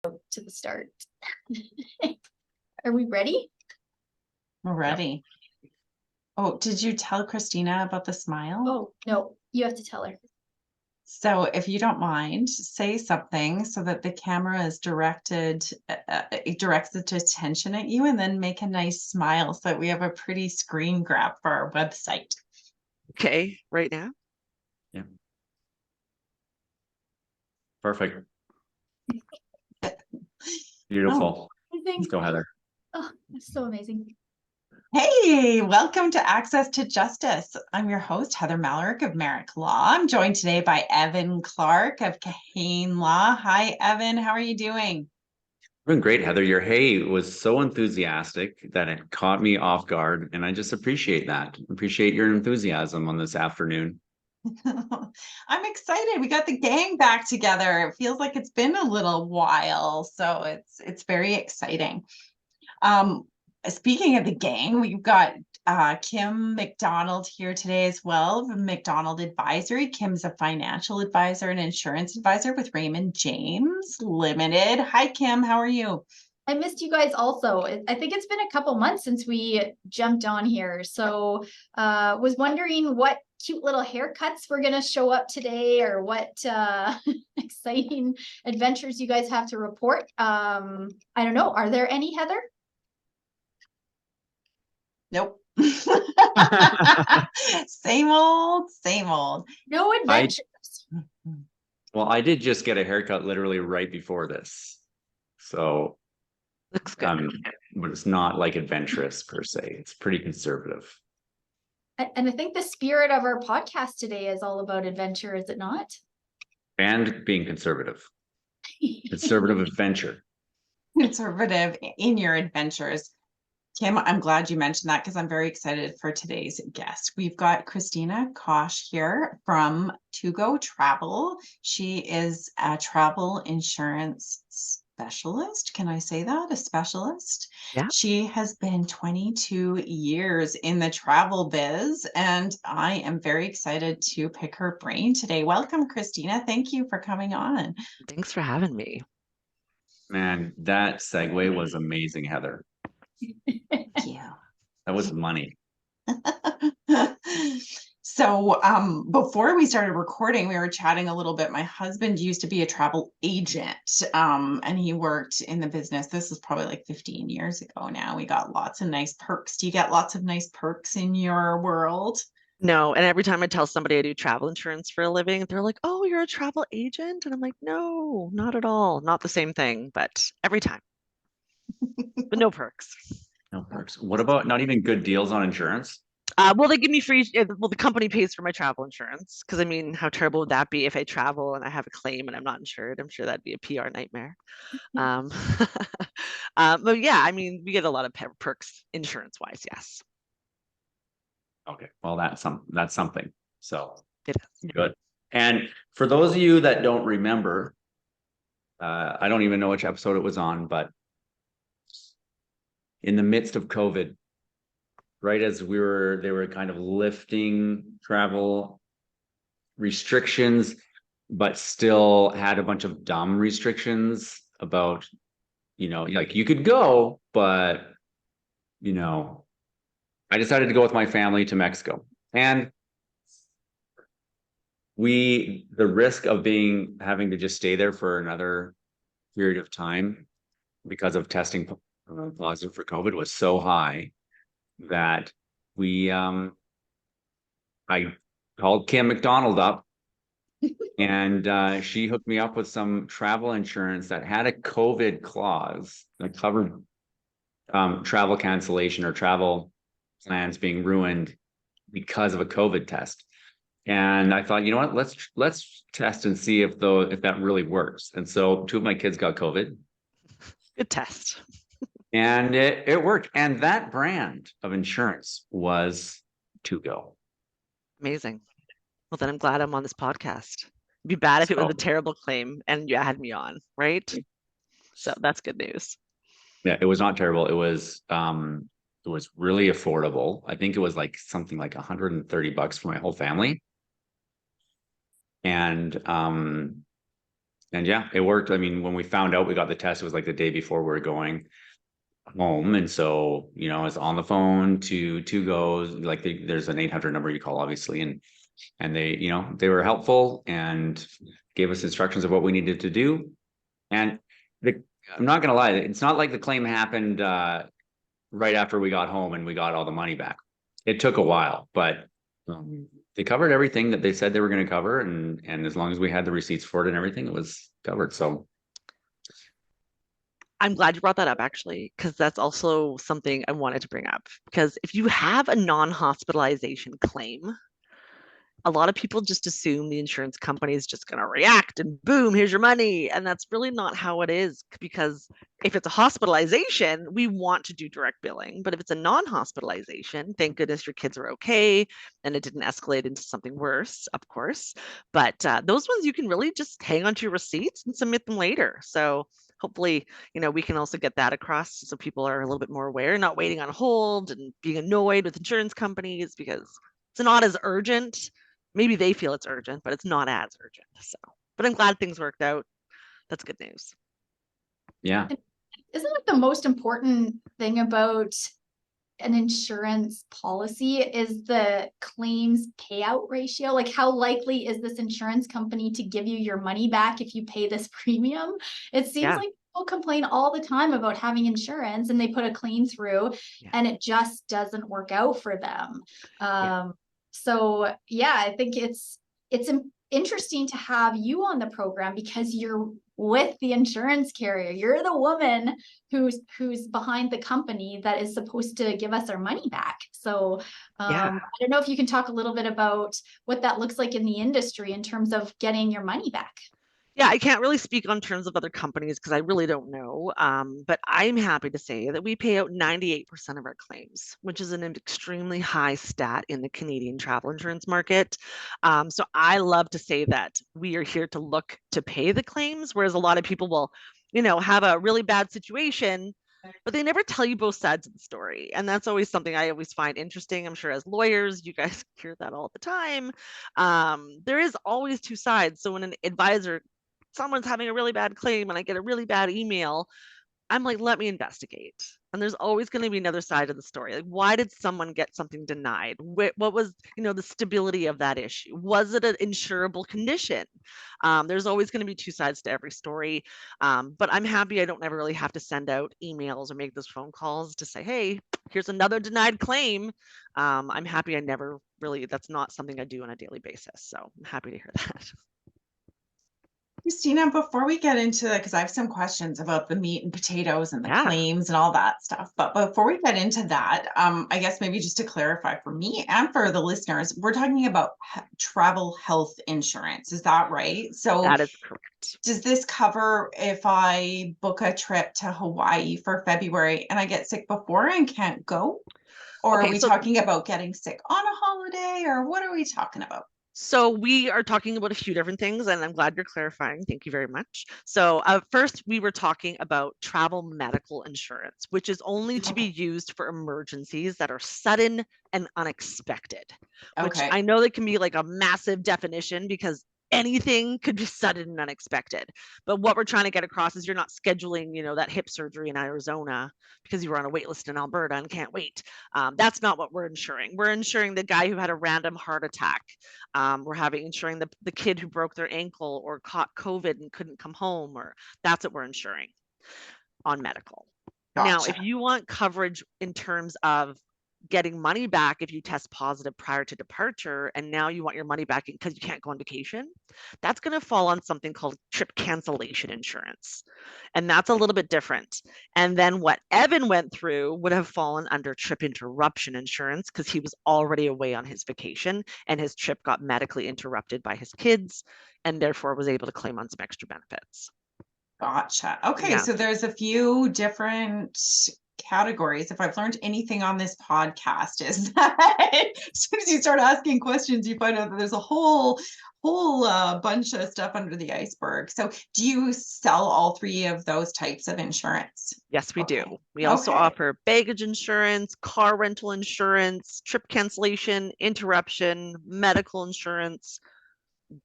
To the start. Are we ready? We're ready. Oh, did you tell Kristina about the smile? Oh, no, you have to tell her. So if you don't mind, say something so that the camera is directed, it directs its attention at you, and then make a nice smile so that we have a pretty screen grab for our website. Okay, right now? Yeah. Perfect. Beautiful. Let's go, Heather. Oh, that's so amazing. Hey, welcome to Access to Justice. I'm your host, Heather Malarick of Merrick Law. I'm joined today by Evan Clark of Kahane Law. Hi, Evan. How are you doing? Doing great, Heather. Your hey was so enthusiastic that it caught me off guard, and I just appreciate that. Appreciate your enthusiasm on this afternoon. I'm excited. We got the gang back together. It feels like it's been a little while, so it's very exciting. Speaking of the gang, we've got Kim McDonald here today as well from McDonald Advisory. Kim's a financial advisor and insurance advisor with Raymond James Limited. Hi, Kim. How are you? I missed you guys also. I think it's been a couple months since we jumped on here. So was wondering what cute little haircuts were going to show up today, or what exciting adventures you guys have to report. I don't know. Are there any, Heather? Nope. Same old, same old. No adventures. Well, I did just get a haircut literally right before this. So Looks good. but it's not like adventurous per se. It's pretty conservative. And I think the spirit of our podcast today is all about adventure, is it not? And being conservative. Conservative adventure. Conservative in your adventures. Kim, I'm glad you mentioned that because I'm very excited for today's guest. We've got Kristina Koch here from To Go Travel. She is a travel insurance specialist. Can I say that? A specialist? Yeah. She has been 22 years in the travel biz, and I am very excited to pick her brain today. Welcome, Kristina. Thank you for coming on. Thanks for having me. Man, that segue was amazing, Heather. Thank you. That was money. So before we started recording, we were chatting a little bit. My husband used to be a travel agent, and he worked in the business. This is probably like 15 years ago now. We got lots of nice perks. Do you get lots of nice perks in your world? No, and every time I tell somebody I do travel insurance for a living, they're like, "Oh, you're a travel agent?" And I'm like, "No, not at all. Not the same thing, but every time." But no perks. No perks. What about not even good deals on insurance? Well, they give me free. Well, the company pays for my travel insurance because I mean, how terrible would that be if I travel and I have a claim and I'm not insured? I'm sure that'd be a PR nightmare. But yeah, I mean, we get a lot of perks insurance-wise. Yes. Okay, well, that's something. So It is. good. And for those of you that don't remember, I don't even know which episode it was on, but in the midst of COVID, right as they were kind of lifting travel restrictions, but still had a bunch of dumb restrictions about, like you could go, but, I decided to go with my family to Mexico. And the risk of having to just stay there for another period of time because of testing positive for COVID was so high that I called Kim McDonald up and she hooked me up with some travel insurance that had a COVID clause that covered travel cancellation or travel plans being ruined because of a COVID test. And I thought, you know what, let's test and see if that really works. And so 2 of my kids got COVID. Good test. And it worked. And that brand of insurance was To Go. Amazing. Well, then I'm glad I'm on this podcast. It'd be bad if it was a terrible claim and you had me on, right? So that's good news. Yeah, it was not terrible. It was really affordable. I think it was like something like $130 for my whole family. And yeah, it worked. I mean, when we found out we got the test, it was like the day before we were going home. And so, you know, I was on the phone to goes, like there's an 800 number you call, obviously. And they, you know, they were helpful and gave us instructions of what we needed to do. And I'm not going to lie, it's not like the claim happened right after we got home and we got all the money back. It took a while, but they covered everything that they said they were going to cover. And as long as we had the receipts for it and everything, it was covered. So I'm glad you brought that up, actually, because that's also something I wanted to bring up. Because if you have a non-hospitalization claim, a lot of people just assume the insurance company is just going to react and boom, here's your money. And that's really not how it is, because if it's a hospitalization, we want to do direct billing. But if it's a non-hospitalization, thank goodness your kids are okay and it didn't escalate into something worse, of course. But those ones you can really just hang onto your receipts and submit them later. So hopefully, you know, we can also get that across so people are a little bit more aware, not waiting on hold and being annoyed with insurance companies because it's not as urgent. Maybe they feel it's urgent, but it's not as urgent. So, but I'm glad things worked out. That's good news. yeah. Isn't it the most important thing about an insurance policy is the claims payout ratio? Like, how likely is this insurance company to give you your money back if you pay this premium? It seems like people complain all the time about having insurance and they put a claim through and it just doesn't work out for them. So yeah, I think it's interesting to have you on the program because you're with the insurance carrier. You're the woman who's behind the company that is supposed to give us our money back. So I don't know if you can talk a little bit about what that looks like in the industry in terms of getting your money back. Yeah, I can't really speak on terms of other companies because I really don't know. But I'm happy to say that we pay out 98% of our claims, which is an extremely high stat in the Canadian travel insurance market. So I love to say that we are here to look to pay the claims, whereas a lot of people will, you know, have a really bad situation, but they never tell you both sides of the story. And that's always something I always find interesting. I'm sure as lawyers, you guys hear that all the time. There is always two sides. So when an advisor someone's having a really bad claim and I get a really bad email, I'm like, let me investigate. And there's always going to be another side of the story. Like, why did someone get something denied? What was, you know, the stability of that issue? Was it an insurable condition? There's always going to be two sides to every story. But I'm happy I don't ever really have to send out emails or make those phone calls to say, hey, here's another denied claim. I'm happy I never really, that's not something I do on a daily basis. So I'm happy to hear that. Kristina, before we get into that, because I have some questions about the meat and potatoes and the Yeah. claims and all that stuff. But before we get into that, I guess maybe just to clarify for me and for the listeners, we're talking about travel health insurance. Is that right? So that is correct. Does this cover if I book a trip to Hawaii for February and I get sick before and can't go? Or are we talking about getting sick on a holiday, or what are we talking about? So we are talking about a few different things, and I'm glad you're clarifying. Thank you very much. So first, we were talking about travel medical insurance, which is only to be used for emergencies that are sudden and unexpected, which I know that can be like a massive definition because anything could be sudden and unexpected. But what we're trying to get across is you're not scheduling, you know, that hip surgery in Arizona because you were on a wait list in Alberta and can't wait. That's not what we're insuring. We're insuring the guy who had a random heart attack. We're insuring the kid who broke their ankle or caught COVID and couldn't come home, or that's what we're insuring on medical. Now, if you want coverage in terms of getting money back if you test positive prior to departure and now you want your money back because you can't go on vacation, that's going to fall on something called trip cancellation insurance. And that's a little bit different. And then what Evan went through would have fallen under trip interruption insurance because he was already away on his vacation and his trip got medically interrupted by his kids and therefore was able to claim on some extra benefits. Gotcha. Okay, so there's a few different categories. If I've learned anything on this podcast, is that as soon as you start asking questions, you find out that there's a whole bunch of stuff under the iceberg. So do you sell all three of those types of insurance? Yes, we do. We also offer baggage insurance, car rental insurance, trip cancellation, interruption, medical insurance,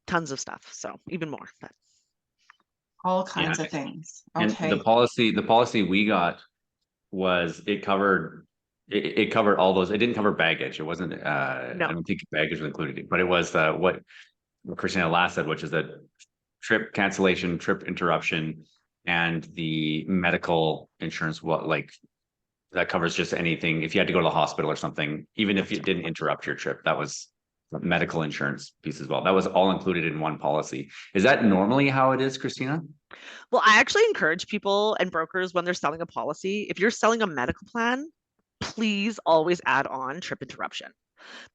tons of stuff. So even more. All kinds Yeah. of things. And Okay. the policy we got was it covered all those. It didn't cover baggage. It wasn't I No. don't think baggage was included, but it was what Kristina last said, which is a trip cancellation, trip interruption, and the medical insurance. What like that covers just anything if you had to go to the hospital or something, even if it didn't interrupt your trip. That was the medical insurance piece as well. That was all included in one policy. Is that normally how it is, Kristina? Well, I actually encourage people and brokers when they're selling a policy, if you're selling a medical plan, please always add on trip interruption.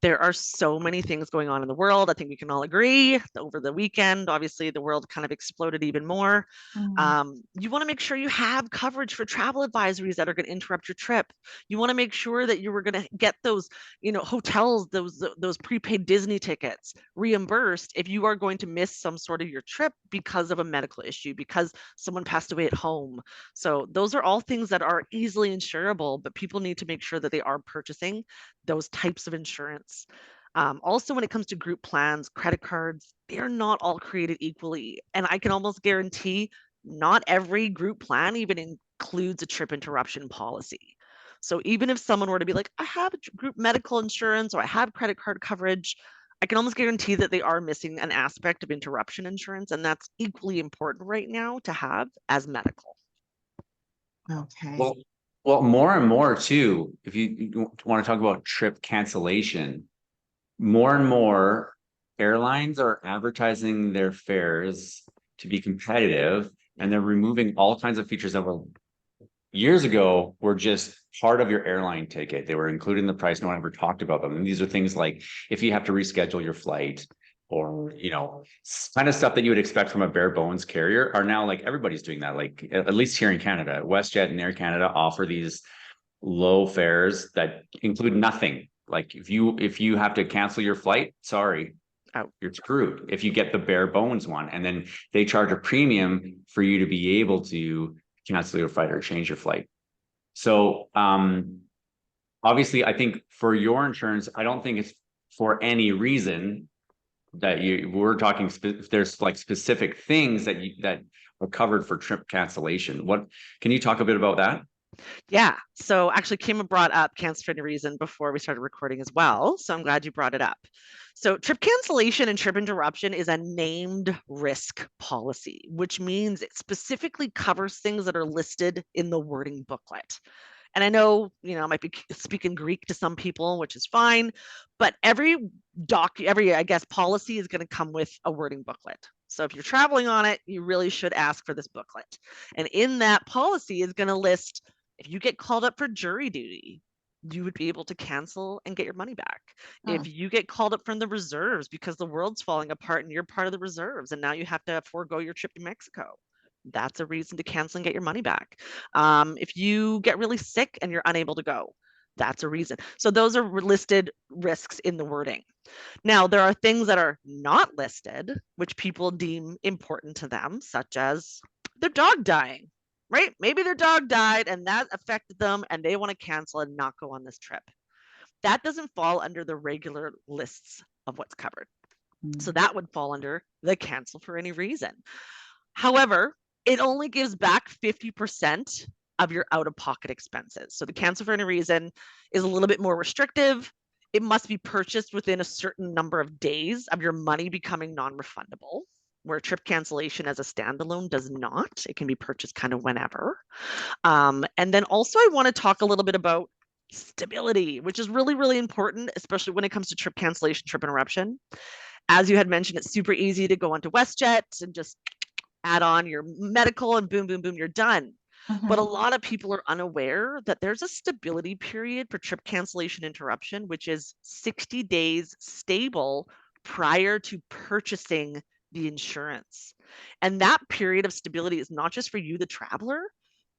There are so many things going on in the world. I think we can all agree. Over the weekend, obviously, the world kind of exploded even more. You want to make sure you have coverage for travel advisories that are going to interrupt your trip. You want to make sure that you were going to get those, hotels, those prepaid Disney tickets reimbursed if you are going to miss some sort of your trip because of a medical issue, because someone passed away at home. So those are all things that are easily insurable, but people need to make sure that they are purchasing those types of insurance. Also, when it comes to group plans, credit cards, they're not all created equally. And I can almost guarantee not every group plan even includes a trip interruption policy. So even if someone were to be like, I have group medical insurance or I have credit card coverage, I can almost guarantee that they are missing an aspect of interruption insurance. And that's equally important right now to have as medical. Okay. Well, more and more too, if you want to talk about trip cancellation, more and more airlines are advertising their fares to be competitive, and they're removing all kinds of features that were years ago were just part of your airline ticket. They were included in the price. No one ever talked about them. And these are things like if you have to reschedule your flight, or kind of stuff that you would expect from a bare bones carrier are now like everybody's doing that. Like at least here in Canada, WestJet and Air Canada offer these low fares that include nothing. Like if you have to cancel your flight, sorry, you're screwed if you get the bare bones one. And then they charge a premium for you to be able to cancel your flight or change your flight. So obviously, I think for your insurance, I don't think it's for any reason that we're talking. There's like specific things that are covered for trip cancellation. What can you talk a bit about that? Yeah. So actually, Kim brought up cancel for any reason before we started recording as well. So I'm glad you brought it up. So trip cancellation and trip interruption is a named risk policy, which means it specifically covers things that are listed in the wording booklet. And I know, I might be speaking Greek to some people, which is fine, but every I guess, policy is going to come with a wording booklet. So if you're traveling on it, you really should ask for this booklet. And in that policy is going to list, if you get called up for jury duty, you would be able to cancel and get your money back. If you get called up from the reserves because the world's falling apart and you're part of the reserves and now you have to forego your trip to Mexico, that's a reason to cancel and get your money back. If you get really sick and you're unable to go, that's a reason. So those are listed risks in the wording. Now, there are things that are not listed, which people deem important to them, such as their dog dying, right? Maybe their dog died and that affected them and they want to cancel and not go on this trip. That doesn't fall under the regular lists of what's covered. So that would fall under the cancel for any reason. However, it only gives back 50% of your out-of-pocket expenses. So the cancel for any reason is a little bit more restrictive. It must be purchased within a certain number of days of your money becoming non-refundable, where trip cancellation as a standalone does not. It can be purchased kind of whenever. And then also I want to talk a little bit about stability, which is really, really important, especially when it comes to trip cancellation, trip interruption. As you had mentioned, it's super easy to go onto WestJet and just add on your medical and boom, boom, boom, you're done. But a lot of people are unaware that there's a stability period for trip cancellation interruption, which is 60 days stable prior to purchasing the insurance. And that period of stability is not just for you, the traveler,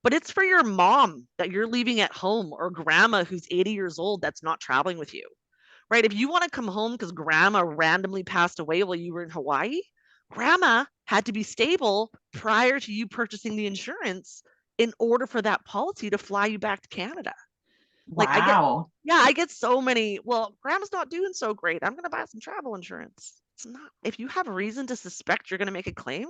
but it's for your mom that you're leaving at home, or grandma who's 80 years old that's not traveling with you, right? If you want to come home because grandma randomly passed away while you were in Hawaii, grandma had to be stable prior to you purchasing the insurance in order for that policy to fly you back to Canada. Like I get so many, well, grandma's not doing so great, I'm going to buy some travel insurance. It's not. If you have a reason to suspect you're going to make a claim,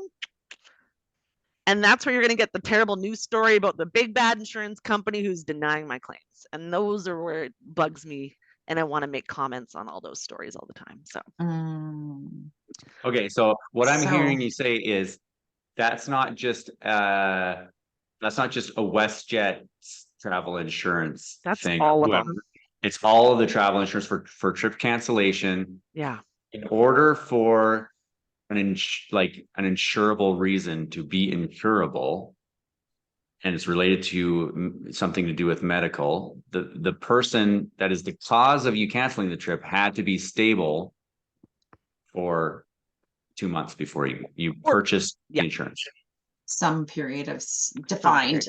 And that's where you're going to get the terrible news story about the big bad insurance company who's denying my claims. And those are where it bugs me. And I want to make comments on all those stories all the time. So, Okay, so what I'm So- hearing you say is that's not just a WestJet travel insurance that's thing. all of Whoever. them. It's all of the travel insurance for trip cancellation. Yeah. In order for an insurable reason to be incurable, and it's related to something to do with medical, the person that is the cause of you canceling the trip had to be stable for 2 months before you purchased the insurance. Some period of defined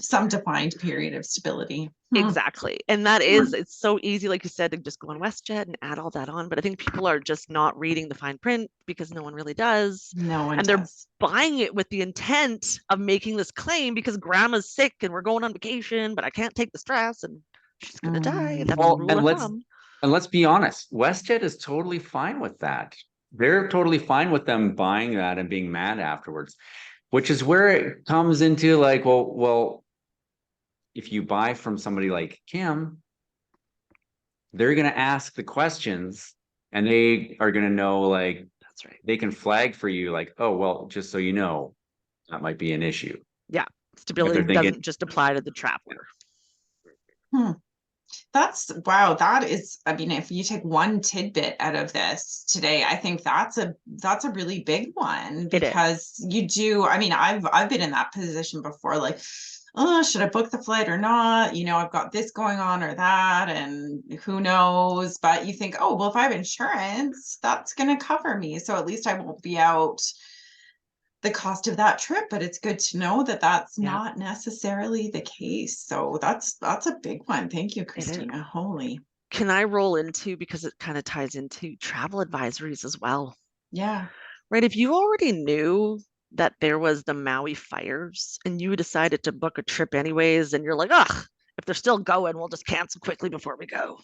period of stability. Exactly. And that is, it's so easy, like you said, to just go on WestJet and add all that on. But I think people are just not reading the fine print because no one really does. No one And does. they're buying it with the intent of making this claim because grandma's sick and we're going on vacation, but I can't take the stress and she's going to die. And that's Well, the rule of thumb. And let's be honest, WestJet is totally fine with that. They're totally fine with them buying that and being mad afterwards, which is where it comes into like, well, if you buy from somebody like Kim, they're going to ask the questions and they are going to know, like, That's right. they can flag for you like, oh, well, just so you know, that might be an issue. Yeah. Stability thinking- doesn't just apply to the traveler. Wow, that is, I mean, if you take one tidbit out of this today, I think that's a really big one, It is. because you do, I mean, I've been in that position before, like, oh, should I book the flight or not? You know, I've got this going on or that, and who knows? But you think, oh, well, if I have insurance, that's going to cover me. So at least I won't be out the cost of that trip. But it's good to know that that's not necessarily the case. So that's a big one. Thank you, Kristina. Holy. Can I roll into, because it kind of ties into travel advisories as well? Yeah. Right. If you already knew that there was the Maui fires and you decided to book a trip anyways, and you're like, ugh, if they're still going, we'll just cancel quickly before we go.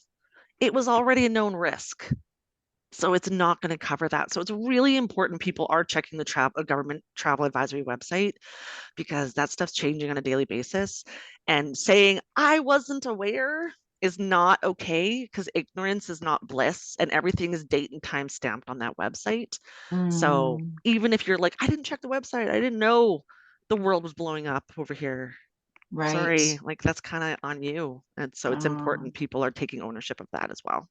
It was already a known risk. So it's not going to cover that. So it's really important people are checking the government travel advisory website, because that stuff's changing on a daily basis. And saying, I wasn't aware, is not okay, because ignorance is not bliss, and everything is date and time stamped on that website. So even if you're like, I didn't check the website, I didn't know the world was blowing up over here. Right. Sorry, like that's kind of on you. And so it's important people are taking ownership of that as well.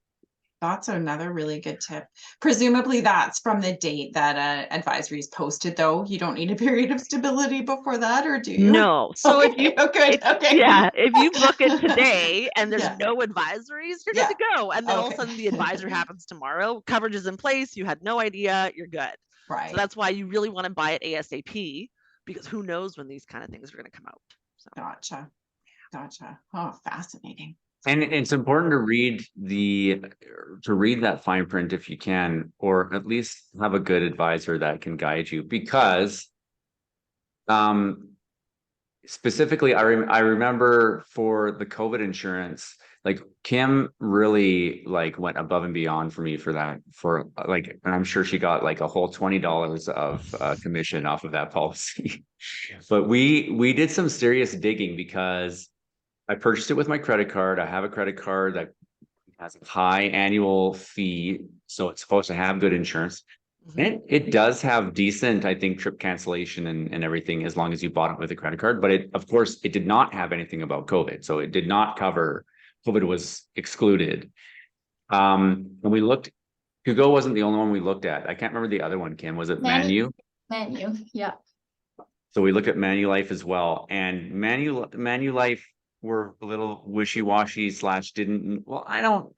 That's another really good tip. Presumably that's from the date that advisory is posted, though. You don't need a period of stability before that, or do you? No. So if you if you book it today and there's no advisories, you're good to go. And then all of a sudden the advisory happens tomorrow, coverage is in place, you had no idea, you're good. Right. So that's why you really want to buy it ASAP, because who knows when these kind of things are going to come out. So. Gotcha. Oh, fascinating. And it's important to read that fine print if you can, or at least have a good advisor that can guide you, because specifically I remember for the COVID insurance, like Kim really like went above and beyond for me for that, and I'm sure she got like a whole $20 of commission off of that policy. But we did some serious digging, because I purchased it with my credit card. I have a credit card that has a high annual fee, so it's supposed to have good insurance. And it does have decent, I think, trip cancellation and everything, as long as you bought it with a credit card. But of course, it did not have anything about COVID. So it did not cover, COVID was excluded. And we looked, Hugo wasn't the only one we looked at. I can't remember the other one, Kim. Was it Manu? Manu, yeah. So we looked at Manulife as well. And Manulife were a little wishy-washy / didn't, well, I don't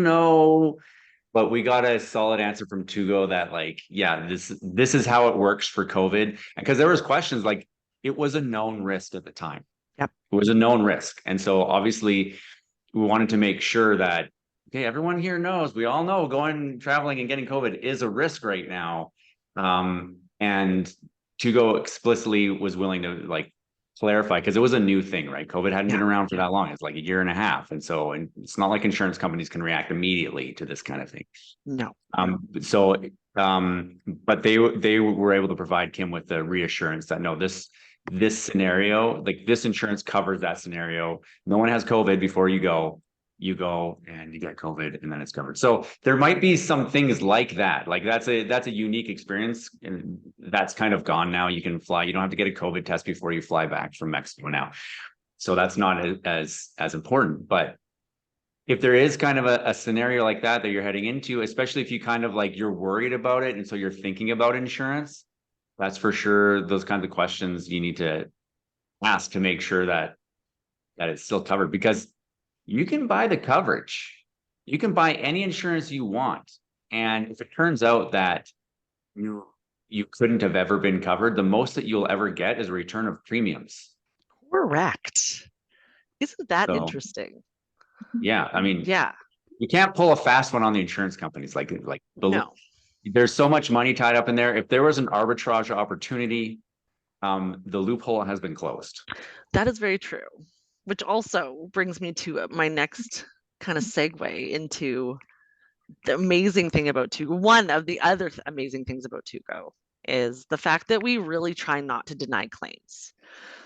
know, but we got a solid answer from Tugo that like, yeah, this is how it works for COVID. Because there was questions, like, it was a known risk at the time. Yep. It was a known risk. And so obviously we wanted to make sure that, okay, everyone here knows, we all know going traveling and getting COVID is a risk right now. And Tugo explicitly was willing to like clarify, because it was a new thing, right? COVID hadn't been around for that long. It's like a year and a half. And it's not like insurance companies can react immediately to this kind of thing. No. But they were able to provide Kim with the reassurance that no, this this scenario, like this insurance covers that scenario. No one has COVID before you go and you get COVID and then it's covered. So there might be some things like that. Like that's a unique experience, and that's kind of gone now. You can fly. You don't have to get a COVID test before you fly back from Mexico now. So that's not as important. But if there is kind of a scenario like that you're heading into, especially if you kind of like you're worried about it and so you're thinking about insurance, that's for sure those kinds of questions you need to ask to make sure that it's still covered, because you can buy the coverage. You can buy any insurance you want. And if it turns out that you couldn't have ever been covered, the most that you'll ever get is a return of premiums. Correct. Isn't that So, interesting? Yeah. I mean, Yeah. you can't pull a fast one on the insurance companies. No. There's so much money tied up in there. If there was an arbitrage opportunity, the loophole has been closed. That is very true. Which also brings me to my next kind of segue into the amazing thing about Tugo. One of the other amazing things about Tugo is the fact that we really try not to deny claims.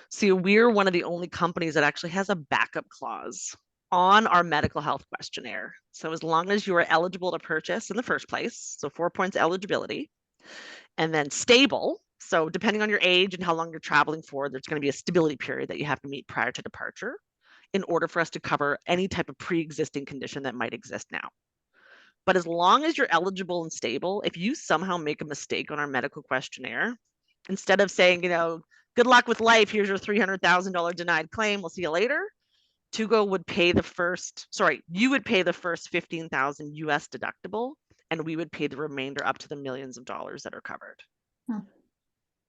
So we're one of the only companies that actually has a backup clause on our medical health questionnaire. So as long as you are eligible to purchase in the first place, so 4 points eligibility, and then stable. So depending on your age and how long you're traveling for, there's going to be a stability period that you have to meet prior to departure in order for us to cover any type of pre-existing condition that might exist now. But as long as you're eligible and stable, if you somehow make a mistake on our medical questionnaire, instead of saying, good luck with life, here's your $300,000 denied claim, we'll see you later, Tugo would pay you would pay the first 15,000 US deductible, and we would pay the remainder up to the millions of dollars that are covered.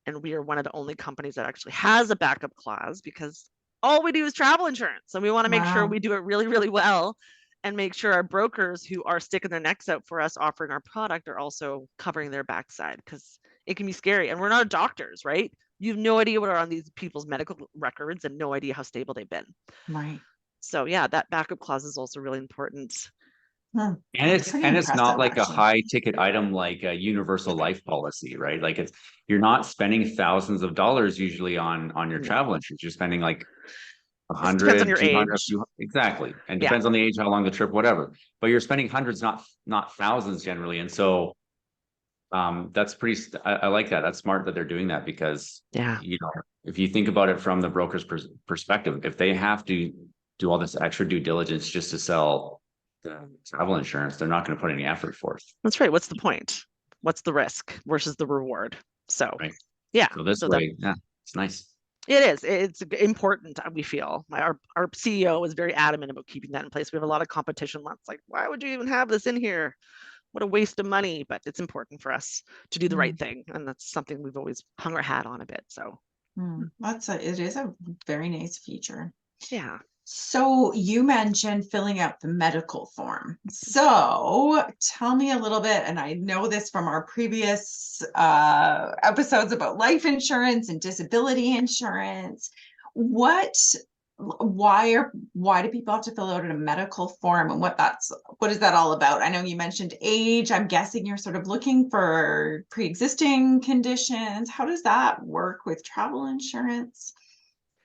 And we are one of the only companies that actually has a backup clause, because all we do is travel insurance. And we want to make sure we do it really, really well, and make sure our brokers who are sticking their necks out for us offering our product are also covering their backside, because it can be scary. And we're not doctors, right? You have no idea what are on these people's medical records and no idea how stable they've been. Right. So yeah, that backup clause is also really important. And it's not like a high ticket item like a universal life policy, right? Like you're not spending thousands of dollars usually on your travel insurance. You're spending like 100, depends on your 200, age. Exactly. And depends on the age, how long the trip, whatever. But you're spending hundreds, not thousands generally. And so that's I like that. That's smart that they're doing that, because if you think about it from the broker's perspective, if they have to do all this extra due diligence just to sell the travel insurance, they're not going to put any effort forth. That's right. What's the point? What's the risk versus the reward? So So way, it's nice. It is. It's important. We feel our CEO is very adamant about keeping that in place. We have a lot of competition. It's like, why would you even have this in here? What a waste of money. But it's important for us to do the right thing, and that's something we've always hung our hat on a bit. So it is a very nice feature. Yeah. So you mentioned filling out the medical form. So tell me a little bit, and I know this from our previous episodes about life insurance and disability insurance. Why do people have to fill out a medical form, and what is that all about? I know you mentioned age. I'm guessing you're sort of looking for pre-existing conditions. How does that work with travel insurance?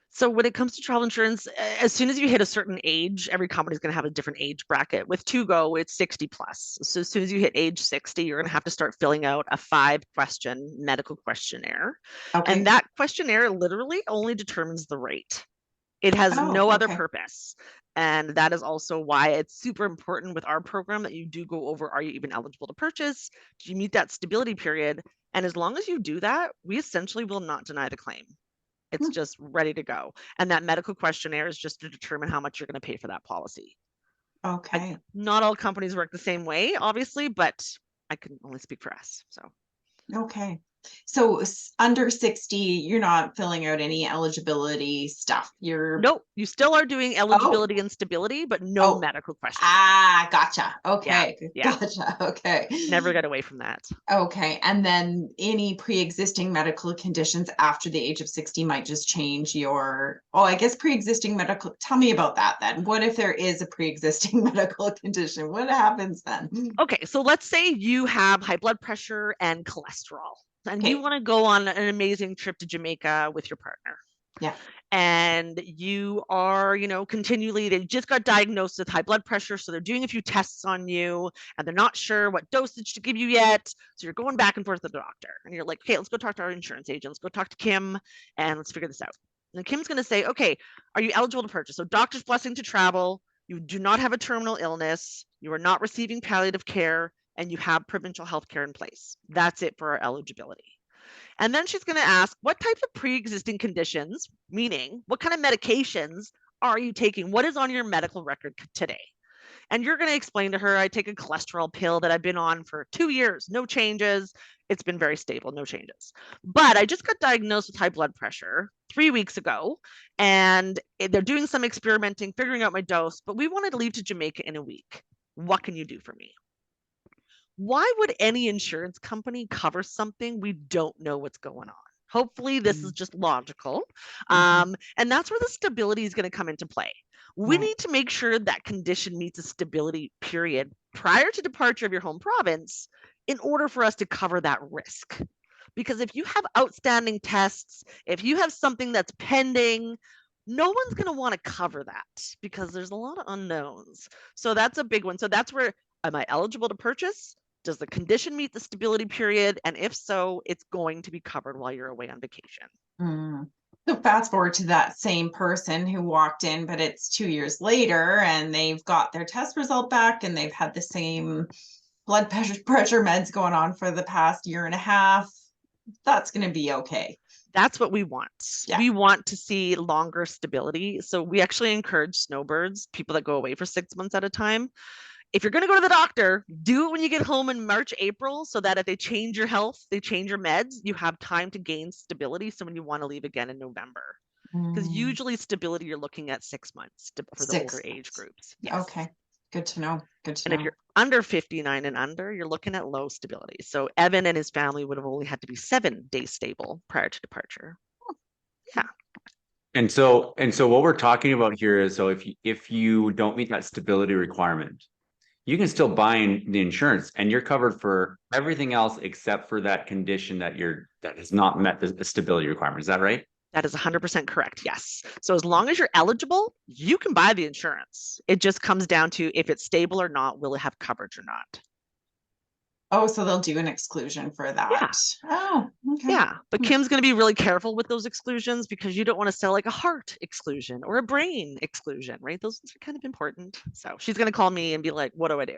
So when it comes to travel insurance, as soon as you hit a certain age, every company is going to have a different age bracket. With Tugo, it's 60 plus. So as soon as you hit age 60, you're going to have to start filling out a 5-question medical questionnaire. Okay. And that questionnaire literally only determines the rate. It has no other purpose. And that is also why it's super important with our program that you do go over, are you even eligible to purchase? Do you meet that stability period? And as long as you do that, we essentially will not deny the claim. It's just ready to go. And that medical questionnaire is just to determine how much you're going to pay for that policy. Okay. Not all companies work the same way, obviously, but I can only speak for us. So. Okay. So under 60, you're not filling out any eligibility stuff. Nope. You still are doing eligibility and stability, but no medical questions. Gotcha. Okay. Yeah. Gotcha. Okay. Never get away from that. Okay. And then any pre-existing medical conditions after the age of 60 might just change I guess pre-existing medical. Tell me about that then. What if there is a pre-existing medical condition? What happens then? Okay. So let's say you have high blood pressure and cholesterol. and Okay. you want to go on an amazing trip to Jamaica with your partner. Yeah. And you are, you know, continually, they just got diagnosed with high blood pressure. So they're doing a few tests on you and they're not sure what dosage to give you yet. So you're going back and forth with the doctor and you're like, okay, let's go talk to our insurance agent. Let's go talk to Kim and let's figure this out. And Kim's going to say, okay, are you eligible to purchase? So doctor's blessing to travel. You do not have a terminal illness. You are not receiving palliative care and you have provincial health care in place. That's it for our eligibility. And then she's going to ask, what types of pre-existing conditions, meaning what kind of medications are you taking? What is on your medical record today? And you're going to explain to her, I take a cholesterol pill that I've been on for 2 years, no changes. It's been very stable, no changes. But I just got diagnosed with high blood pressure 3 weeks ago, and they're doing some experimenting, figuring out my dose, but we wanted to leave to Jamaica in a week. What can you do for me? Why would any insurance company cover something we don't know what's going on? Hopefully this is just logical. And that's where the stability is going to come into play. We need to make sure that condition meets a stability period prior to departure of your home province in order for us to cover that risk. Because if you have outstanding tests, if you have something that's pending, no one's going to want to cover that because there's a lot of unknowns. So that's a big one. So that's where, am I eligible to purchase? Does the condition meet the stability period? And if so, it's going to be covered while you're away on vacation. So fast forward to that same person who walked in, but it's 2 years later and they've got their test result back and they've had the same blood pressure meds going on for the past year and a half. That's going to be okay. That's what we want. Yeah. We want to see longer stability. So we actually encourage snowbirds, people that go away for 6 months at a time. If you're going to go to the doctor, do it when you get home in March, April, so that if they change your health, they change your meds, you have time to gain stability. So when you want to leave again in November, because usually stability, you're looking at 6 months for the older age groups. Yes. Okay. Good to know. Good to and know. If you're under 59 and under, you're looking at low stability. So Evan and his family would have only had to be 7 days stable prior to departure. Yeah. And so what we're talking about here is, so if you don't meet that stability requirement, you can still buy in the insurance and you're covered for everything else except for that condition that has not met the stability requirement. Is that right? That is 100% correct. Yes. So as long as you're eligible, you can buy the insurance. It just comes down to if it's stable or not, will it have coverage or not? Oh, so they'll do an exclusion for that. Yeah. Oh, okay. Yeah. But Kim's going to be really careful with those exclusions because you don't want to sell like a heart exclusion or a brain exclusion, right? Those are kind of important. So she's going to call me and be like, what do I do?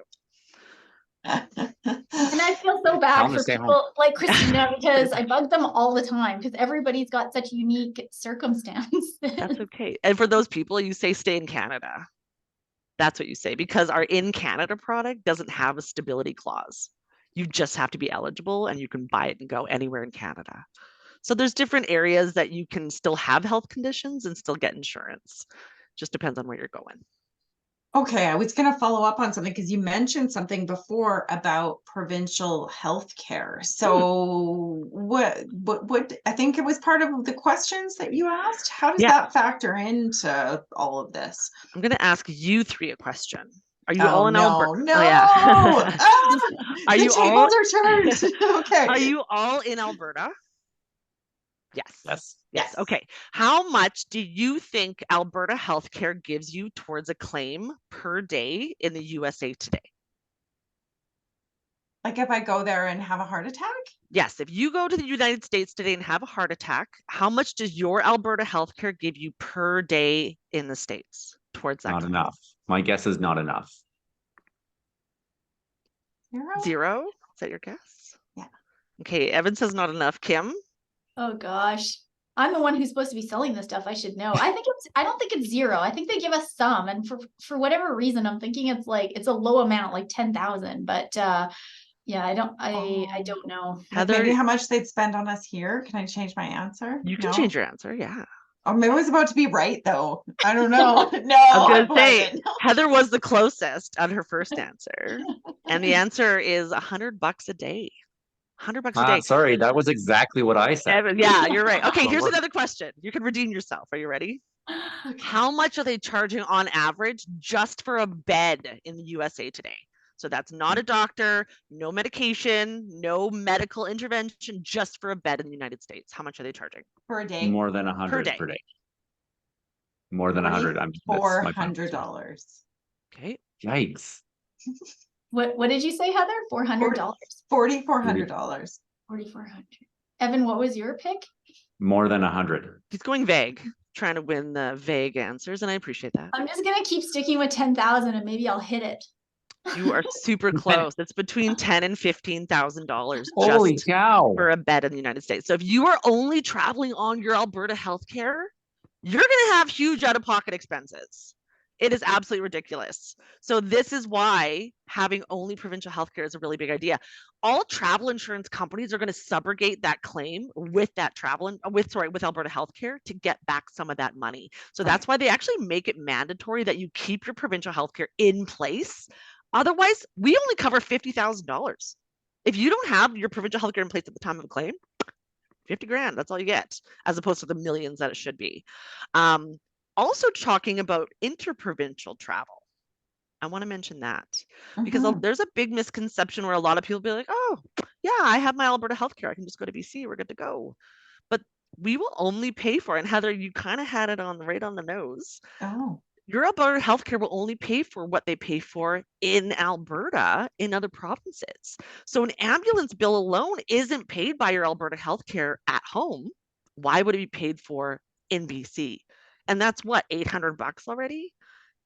And I feel so bad for people like Kristina because I bug them all the time because everybody's got such a unique circumstance. That's okay. And for those people, you say stay in Canada. That's what you say, because our in Canada product doesn't have a stability clause. You just have to be eligible and you can buy it and go anywhere in Canada. So there's different areas that you can still have health conditions and still get insurance. Just depends on where you're going. Okay, I was going to follow up on something because you mentioned something before about provincial health care. So what I think it was part of the questions that you asked. How does that factor into all of this? I'm going to ask you 3 a question. Are you all in Alberta? No. Oh, yeah. Are you tables are turned. Okay. Are you all in Alberta? Yes. Yes. Okay. How much do you think Alberta healthcare gives you towards a claim per day in the USA today? Like if I go there and have a heart attack? Yes. If you go to the United States today and have a heart attack, how much does your Alberta healthcare give you per day in the States towards that? Not enough. My guess is not enough. 0? Is that your guess? Yeah. Okay. Evan says not enough. Kim? Oh gosh. I'm the one who's supposed to be selling this stuff. I should know. I don't think it's 0. I think they give us some. And for whatever reason, I'm thinking it's a low amount, like 10,000. But yeah, I don't know. Heather, maybe how much they'd spend on us here. Can I change my answer? You can change your answer. Yeah. Oh, maybe it was about to be right though. I don't know. No, I was gonna say Heather was the closest on her first answer, and the answer is $100 a day. $100 a day. Sorry, that was exactly what I said. Yeah, you're right. Okay, here's another question. You can redeem yourself. Are you ready? Okay. How much are they charging on average just for a bed in the USA today? So that's not a doctor, no medication, no medical intervention, just for a bed in the United States. How much are they charging? For a day, More than 100 per day. More than 100. That's my $400. Okay. Yikes. What did you say, Heather? $400? $4,400. 4,400. Evan, what was your pick? More than 100. He's going vague, trying to win the vague answers, and I appreciate that. I'm just gonna keep sticking with 10,000 and maybe I'll hit it. You are super close. It's between $10,000 and $15,000 Holy just cow. for a bed in the United States. So if you are only traveling on your Alberta healthcare, you're going to have huge out-of-pocket expenses. It is absolutely ridiculous. So this is why having only provincial healthcare is a really big idea. All travel insurance companies are going to subrogate that claim with that with Alberta healthcare to get back some of that money. So that's why they actually make it mandatory that you keep your provincial healthcare in place. Otherwise, we only cover $50,000. If you don't have your provincial healthcare in place at the time of a claim, 50 grand, that's all you get, as opposed to the millions that it should be. Also talking about interprovincial travel. I want to mention that because there's a big misconception where a lot of people be like, oh, yeah, I have my Alberta healthcare. I can just go to BC. We're good to go. But we will only pay for it. And Heather, you kind of had it right on the nose. Oh. Your Alberta healthcare will only pay for what they pay for in Alberta in other provinces. So an ambulance bill alone isn't paid by your Alberta healthcare at home. Why would it be paid for in BC? And that's what, $800 already?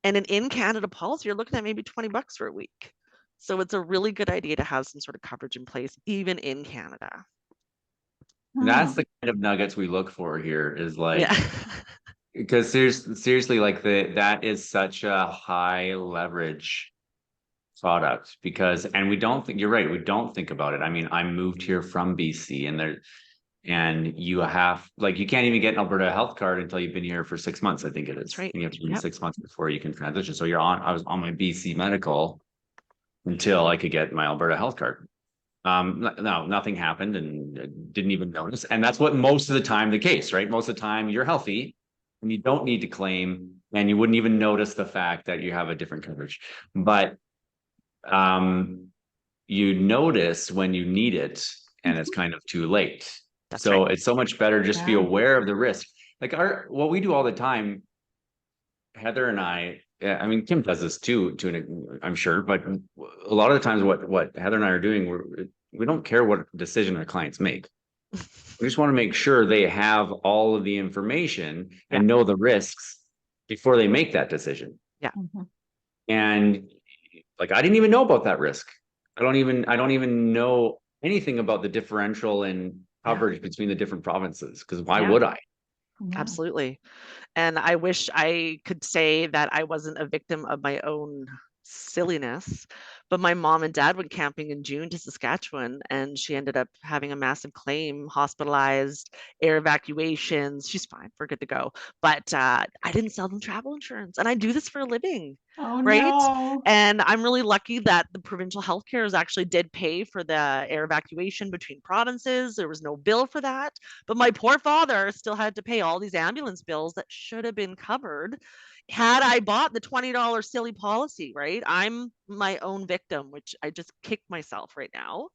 And an in-Canada policy, you're looking at maybe $20 for a week. So it's a really good idea to have some sort of coverage in place, even in Canada. That's the kind of nuggets we look for here is like, Yeah. because seriously, like that is such a high leverage product because, and we don't think, you're right, we don't think about it. I mean, I moved here from BC and you have, like, you can't even get an Alberta health card until you've been here for 6 months, I think it is. That's right. You have to be 6 months before you can transition. So I was on my BC medical until I could get my Alberta health card. No, nothing happened and didn't even notice. And that's what most of the time the case, right? Most of the time you're healthy and you don't need to claim and you wouldn't even notice the fact that you have a different coverage. But you notice when you need it and it's kind of too late. That's so right. It's so much better just be aware of the risk. Like what we do all the time, Heather and I mean, Kim does this too, I'm sure, but a lot of the times what Heather and I are doing, we don't care what decision our clients make. We just want to make sure they have all of the information and know the risks before they make that decision. Yeah. And like, I didn't even know about that risk. I don't even know anything about the differential in coverage between the different provinces, because why would I? Absolutely. And I wish I could say that I wasn't a victim of my own silliness, but my mom and dad went camping in June to Saskatchewan, and she ended up having a massive claim, hospitalized, air evacuations. She's fine, we're good to go. But I didn't sell them travel insurance, and I do this for a living. Right. No. And I'm really lucky that the provincial healthcare actually did pay for the air evacuation between provinces. There was no bill for that. But my poor father still had to pay all these ambulance bills that should have been covered had I bought the $20 silly policy, right? I'm my own victim, which I just kicked myself right now.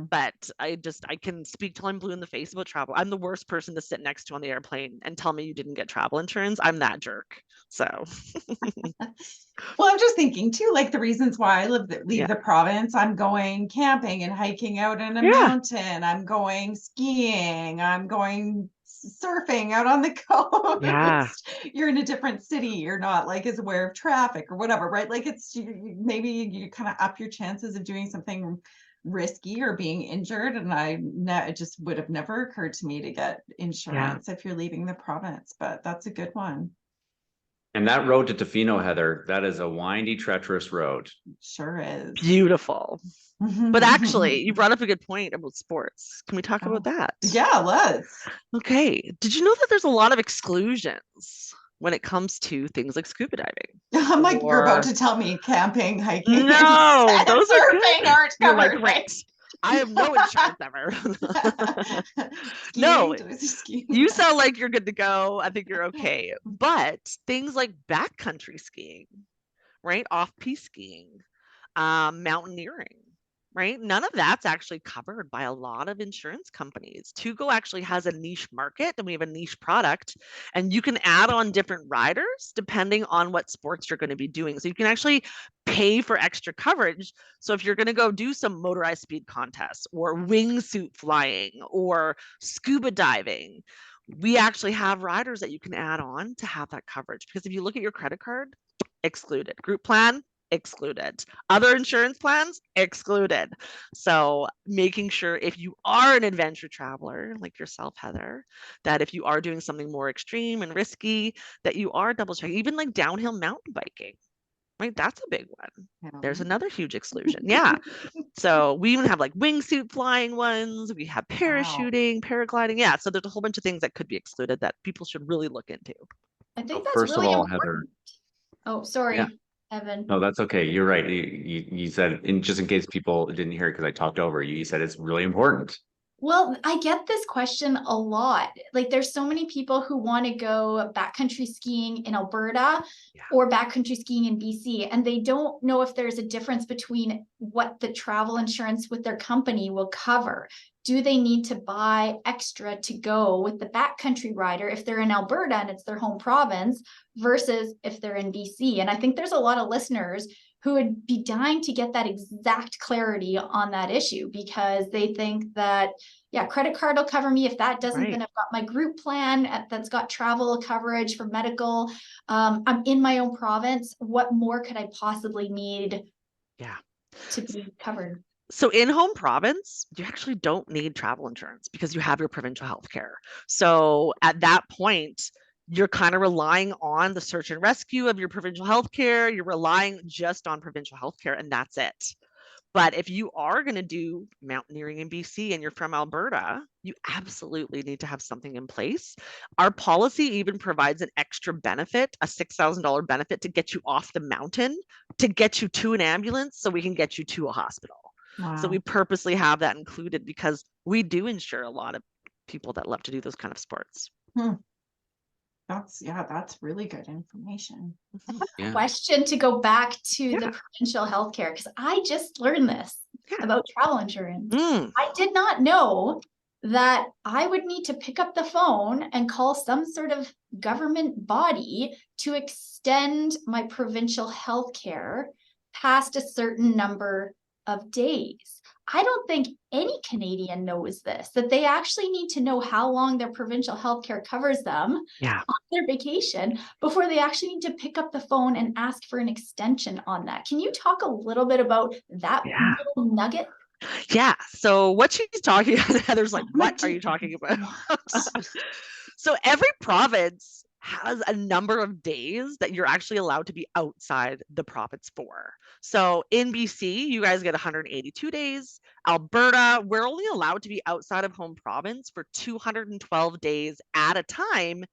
But I can speak till I'm blue in the face about travel. I'm the worst person to sit next to on the airplane and tell me you didn't get travel insurance. I'm that jerk. So. Well, I'm just thinking too, like the reasons why I leave the province. I'm going camping and hiking out in a mountain. I'm going skiing. I'm going surfing out on the coast. Yeah. You're in a different city. You're not like as aware of traffic or whatever, right? Like maybe you kind of up your chances of doing something risky or being injured. And it just would have never occurred to me to get insurance if you're leaving the province, but that's a good one. And that road to Tofino, Heather, that is a windy, treacherous road. Sure is. Beautiful. But actually, you brought up a good point about sports. Can we talk about that? Yeah, let's. Okay. Did you know that there's a lot of exclusions when it comes to things like scuba diving? I'm like, you're about to tell me camping, hiking, no, those are surfing aren't You're covered. like, great. I have no insurance ever. No, you sound like you're good to go. I think you're okay. But things like backcountry skiing, right? Off-piste skiing, mountaineering, right? None of that's actually covered by a lot of insurance companies. Tugo actually has a niche market and we have a niche product, and you can add on different riders depending on what sports you're going to be doing. So you can actually pay for extra coverage. So if you're going to go do some motorized speed contests or wingsuit flying or scuba diving, we actually have riders that you can add on to have that coverage. Because if you look at your credit card, excluded. Group plan, excluded. Other insurance plans, excluded. So making sure if you are an adventure traveler like yourself, Heather, that if you are doing something more extreme and risky, that you are double checking, even like downhill mountain biking, right? That's a big one. There's another huge exclusion. Yeah. So we even have like wingsuit flying ones. We have parachuting, paragliding. Yeah. So there's a whole bunch of things that could be excluded that people should really look into. I think So that's first of really all, important. Heather, Oh, sorry, Yeah. Evan. no, that's okay. You're right. You said, and just in case people didn't hear it because I talked over you, you said it's really important. Well, I get this question a lot. Like, there's so many people who want to go backcountry skiing in Alberta or backcountry skiing in BC, and they don't know if there's a difference between what the travel insurance with their company will cover. Do they need to buy extra to go with the backcountry rider if they're in Alberta and it's their home province versus if they're in BC? And I think there's a lot of listeners who would be dying to get that exact clarity on that issue, because they think that, yeah, credit card will cover me. If that doesn't, Right. then I've got my group plan that's got travel coverage for medical. I'm in my own province. What more could I possibly need to be covered? So in home province, you actually don't need travel insurance because you have your provincial health care. So at that point, you're kind of relying on the search and rescue of your provincial health care. You're relying just on provincial health care, and that's it. But if you are going to do mountaineering in BC and you're from Alberta, you absolutely need to have something in place. Our policy even provides an extra benefit, a $6,000 benefit to get you off the mountain, to get you to an ambulance so we can get you to a hospital. So we purposely have that included because we do insure a lot of people that love to do those kind of sports. That's really good information. Yeah. Question to go back to the Yeah. provincial healthcare, because I just learned this Yeah. about travel insurance. Mm, I did not know that I would need to pick up the phone and call some sort of government body to extend my provincial healthcare past a certain number of days. I don't think any Canadian knows this, that they actually need to know how long their provincial healthcare covers them yeah. on their vacation before they actually need to pick up the phone and ask for an extension on that. Can you talk a little bit about that Yeah. little nugget? Yeah. So what she's talking about, Heather's like, what are you talking about? So every province has a number of days that you're actually allowed to be outside the province for. So in BC, you guys get 182 days. Alberta, we're only allowed to be outside of home province for 212 days at a time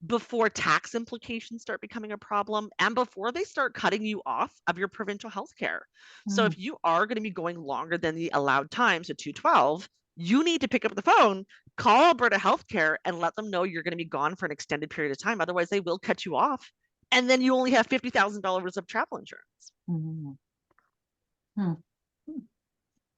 before tax implications start becoming a problem and before they start cutting you off of your provincial health care. So if you are going to be going longer than the allowed time, so 212, you need to pick up the phone, call Alberta Healthcare, and let them know you're going to be gone for an extended period of time. Otherwise, they will cut you off. And then you only have $50,000 of travel insurance.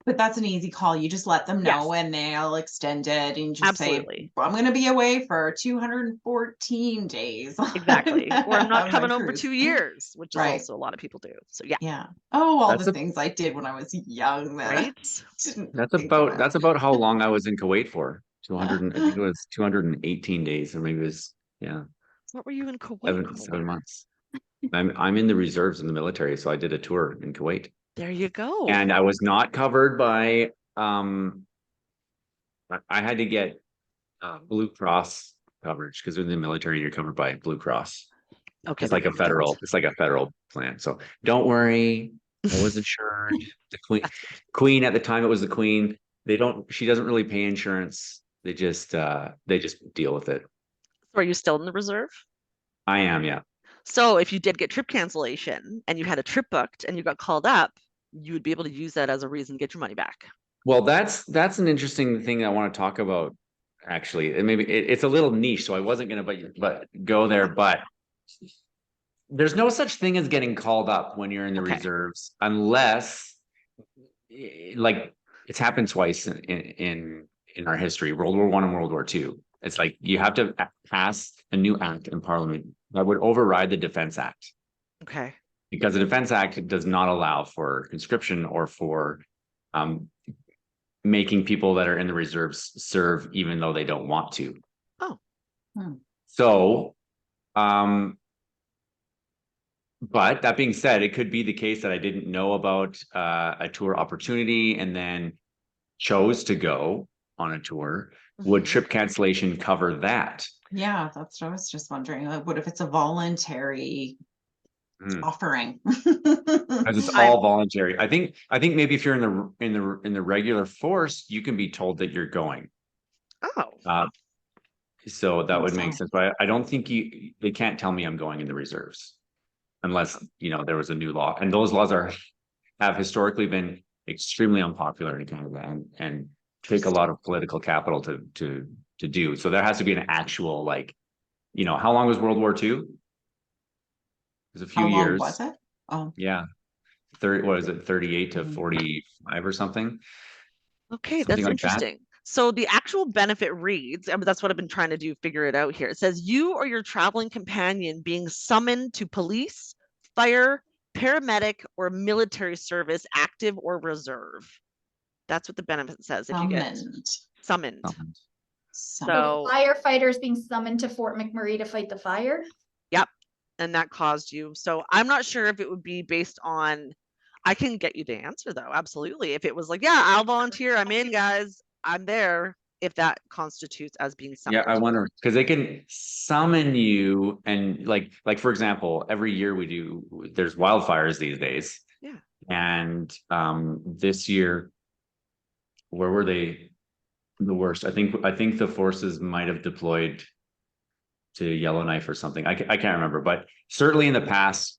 But that's an easy call. You just let them know and they'll extend it and just Absolutely. say, I'm going to be away for 214 days. Exactly. Or I'm not on my coming home for cruise. 2 years, which is Right. also a lot of people do. So yeah. Yeah. Oh, all That's the a- things I did when I was young. That I Right. didn't That's think about how long I was in Kuwait for. 200, I think it was 218 days, or maybe it was, yeah, What were you in Kuwait 7 for? months. I'm in the reserves in the military, so I did a tour in Kuwait. There you go. And I was not covered by I had to get Blue Cross coverage because in the military you're covered by Blue Cross. Okay. It's like a federal plan. So don't worry, I was insured. The queen at the time, it was the queen. She doesn't really pay insurance. They just deal with it. So are you still in the reserve? I am, yeah. So if you did get trip cancellation and you had a trip booked and you got called up, you would be able to use that as a reason to get your money back. Well, that's an interesting thing I want to talk about. Actually, and maybe it's a little niche, so I wasn't gonna but go there. But there's no such thing as getting called up when you're in the Okay. reserves, unless like it's happened twice in our history, World War I and World War II. It's like you have to pass a new act in Parliament that would override the Defense Act, Okay. because the Defense Act does not allow for conscription or for making people that are in the reserves serve even though they don't want to. Oh. So, but that being said, it could be the case that I didn't know about a tour opportunity and then chose to go on a tour. Would Mhm. trip cancellation cover that? Yeah, that's what I was just wondering. Like, what if it's a voluntary Hmm. offering? Because it's all voluntary. I think maybe if you're in the regular force, you can be told that you're going. Oh. So that would make So- sense. But I don't think they can't tell me I'm going in the reserves unless, there was a new law. And those laws have historically been extremely unpopular in Canada and take a lot of political capital to do. So there has to be an actual, like, how long was World War II? It was a few How long years. was it? Oh, Yeah. 30, what is it, 38 to Mhm. 45 or something? Okay, Something that's like that. interesting. So the actual benefit reads, and that's what I've been trying to do, figure it out here. It says you or your traveling companion being summoned to police, fire, paramedic, or military service, active or reserve. That's what the benefit says if you get summoned. So So, firefighters being summoned to Fort McMurray to fight the fire. yep. And that caused you. So I'm not sure if it would be based on, I can get you the answer though. Absolutely. If it was like, yeah, I'll volunteer. I'm in, guys. I'm there. If that constitutes as being Yeah, summoned. I wonder because they can summon you and like for example, every year there's wildfires these days. Yeah. And this year, where were they the worst? I think the forces might have deployed to Yellowknife or something. I can't remember, but certainly in the past,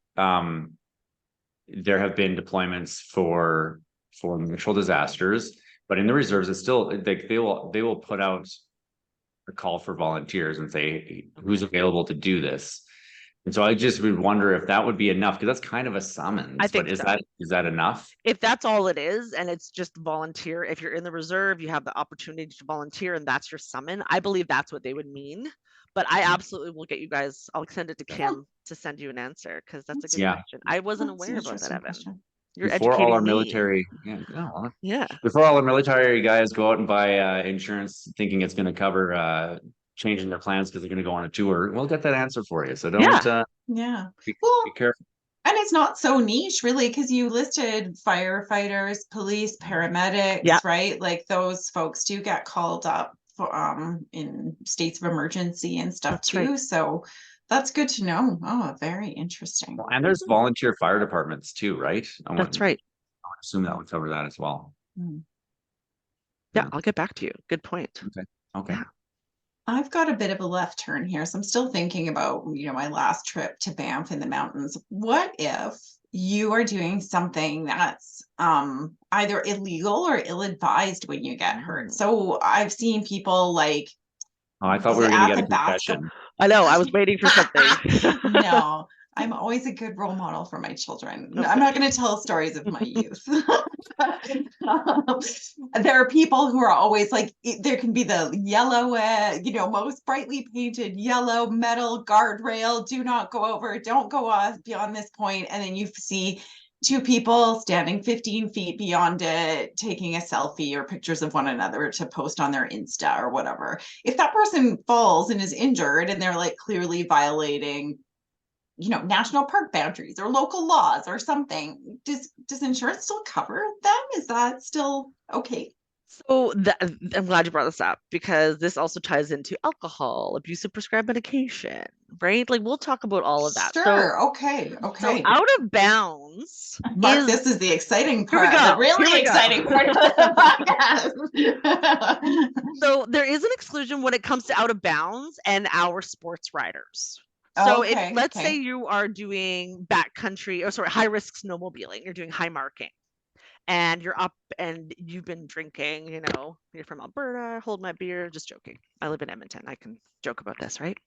there have been deployments for natural disasters, but in the reserves, it's still they will put out a call for volunteers and say who's available to do this. And so I just would wonder if that would be enough, because that's kind of a summons. I think but is so. that enough? If that's all it is and it's just volunteer, if you're in the reserve, you have the opportunity to volunteer and that's your summon. I believe that's what they would mean. But I absolutely will get you guys, I'll send it to Kim to send you an answer because that's a good Yeah. question. I wasn't That's an aware about that, interesting Evan. question. You're Before all our educating me. military, Yeah. before all the military guys go out and buy insurance thinking it's going to cover changing their plans because they're going to go on a tour, we'll get that answer for you. So don't Yeah. be Well, careful. and it's not so niche really, because you listed firefighters, police, paramedics, Yeah. right? Like those folks do get called up for in states of emergency and stuff That's too. right. So that's good to know. Oh, very interesting. And there's volunteer fire departments too, right? That's right. I would assume that would cover that as well. Yeah, I'll get back to you. Good point. Okay. Yeah. I've got a bit of a left turn here, so I'm still thinking about, my last trip to Banff in the mountains. What if you are doing something that's either illegal or ill-advised when you get hurt? So I've seen people like Oh, I thought we were going to at get a the basketball. confession. I know. I was waiting for something. No, I'm always a good role model for my children. No, I'm not going to tell stories of my youth. There are people who are always like, there can be the yellow, most brightly painted yellow metal guardrail. Do not go over, don't go off beyond this point. And then you see two people standing 15 feet beyond it, taking a selfie or pictures of one another to post on their Insta or whatever. If that person falls and is injured and they're like clearly violating, national park boundaries or local laws or something, does insurance still cover them? Is that still okay? So I'm glad you brought this up because this also ties into alcohol, abuse of prescribed medication, right? Like we'll talk about all of that. Sure. Okay. So out of bounds Mark, this is the exciting Here we part, go. the really Here we go. exciting part of the podcast. So there is an exclusion when it comes to out of bounds and our sports riders. So let's say you are doing backcountry, high risk snowmobiling, you're doing high marking. and you're up and you've been drinking, you know, you're from Alberta, hold my beer, just joking. I live in Edmonton. I can joke about this, right?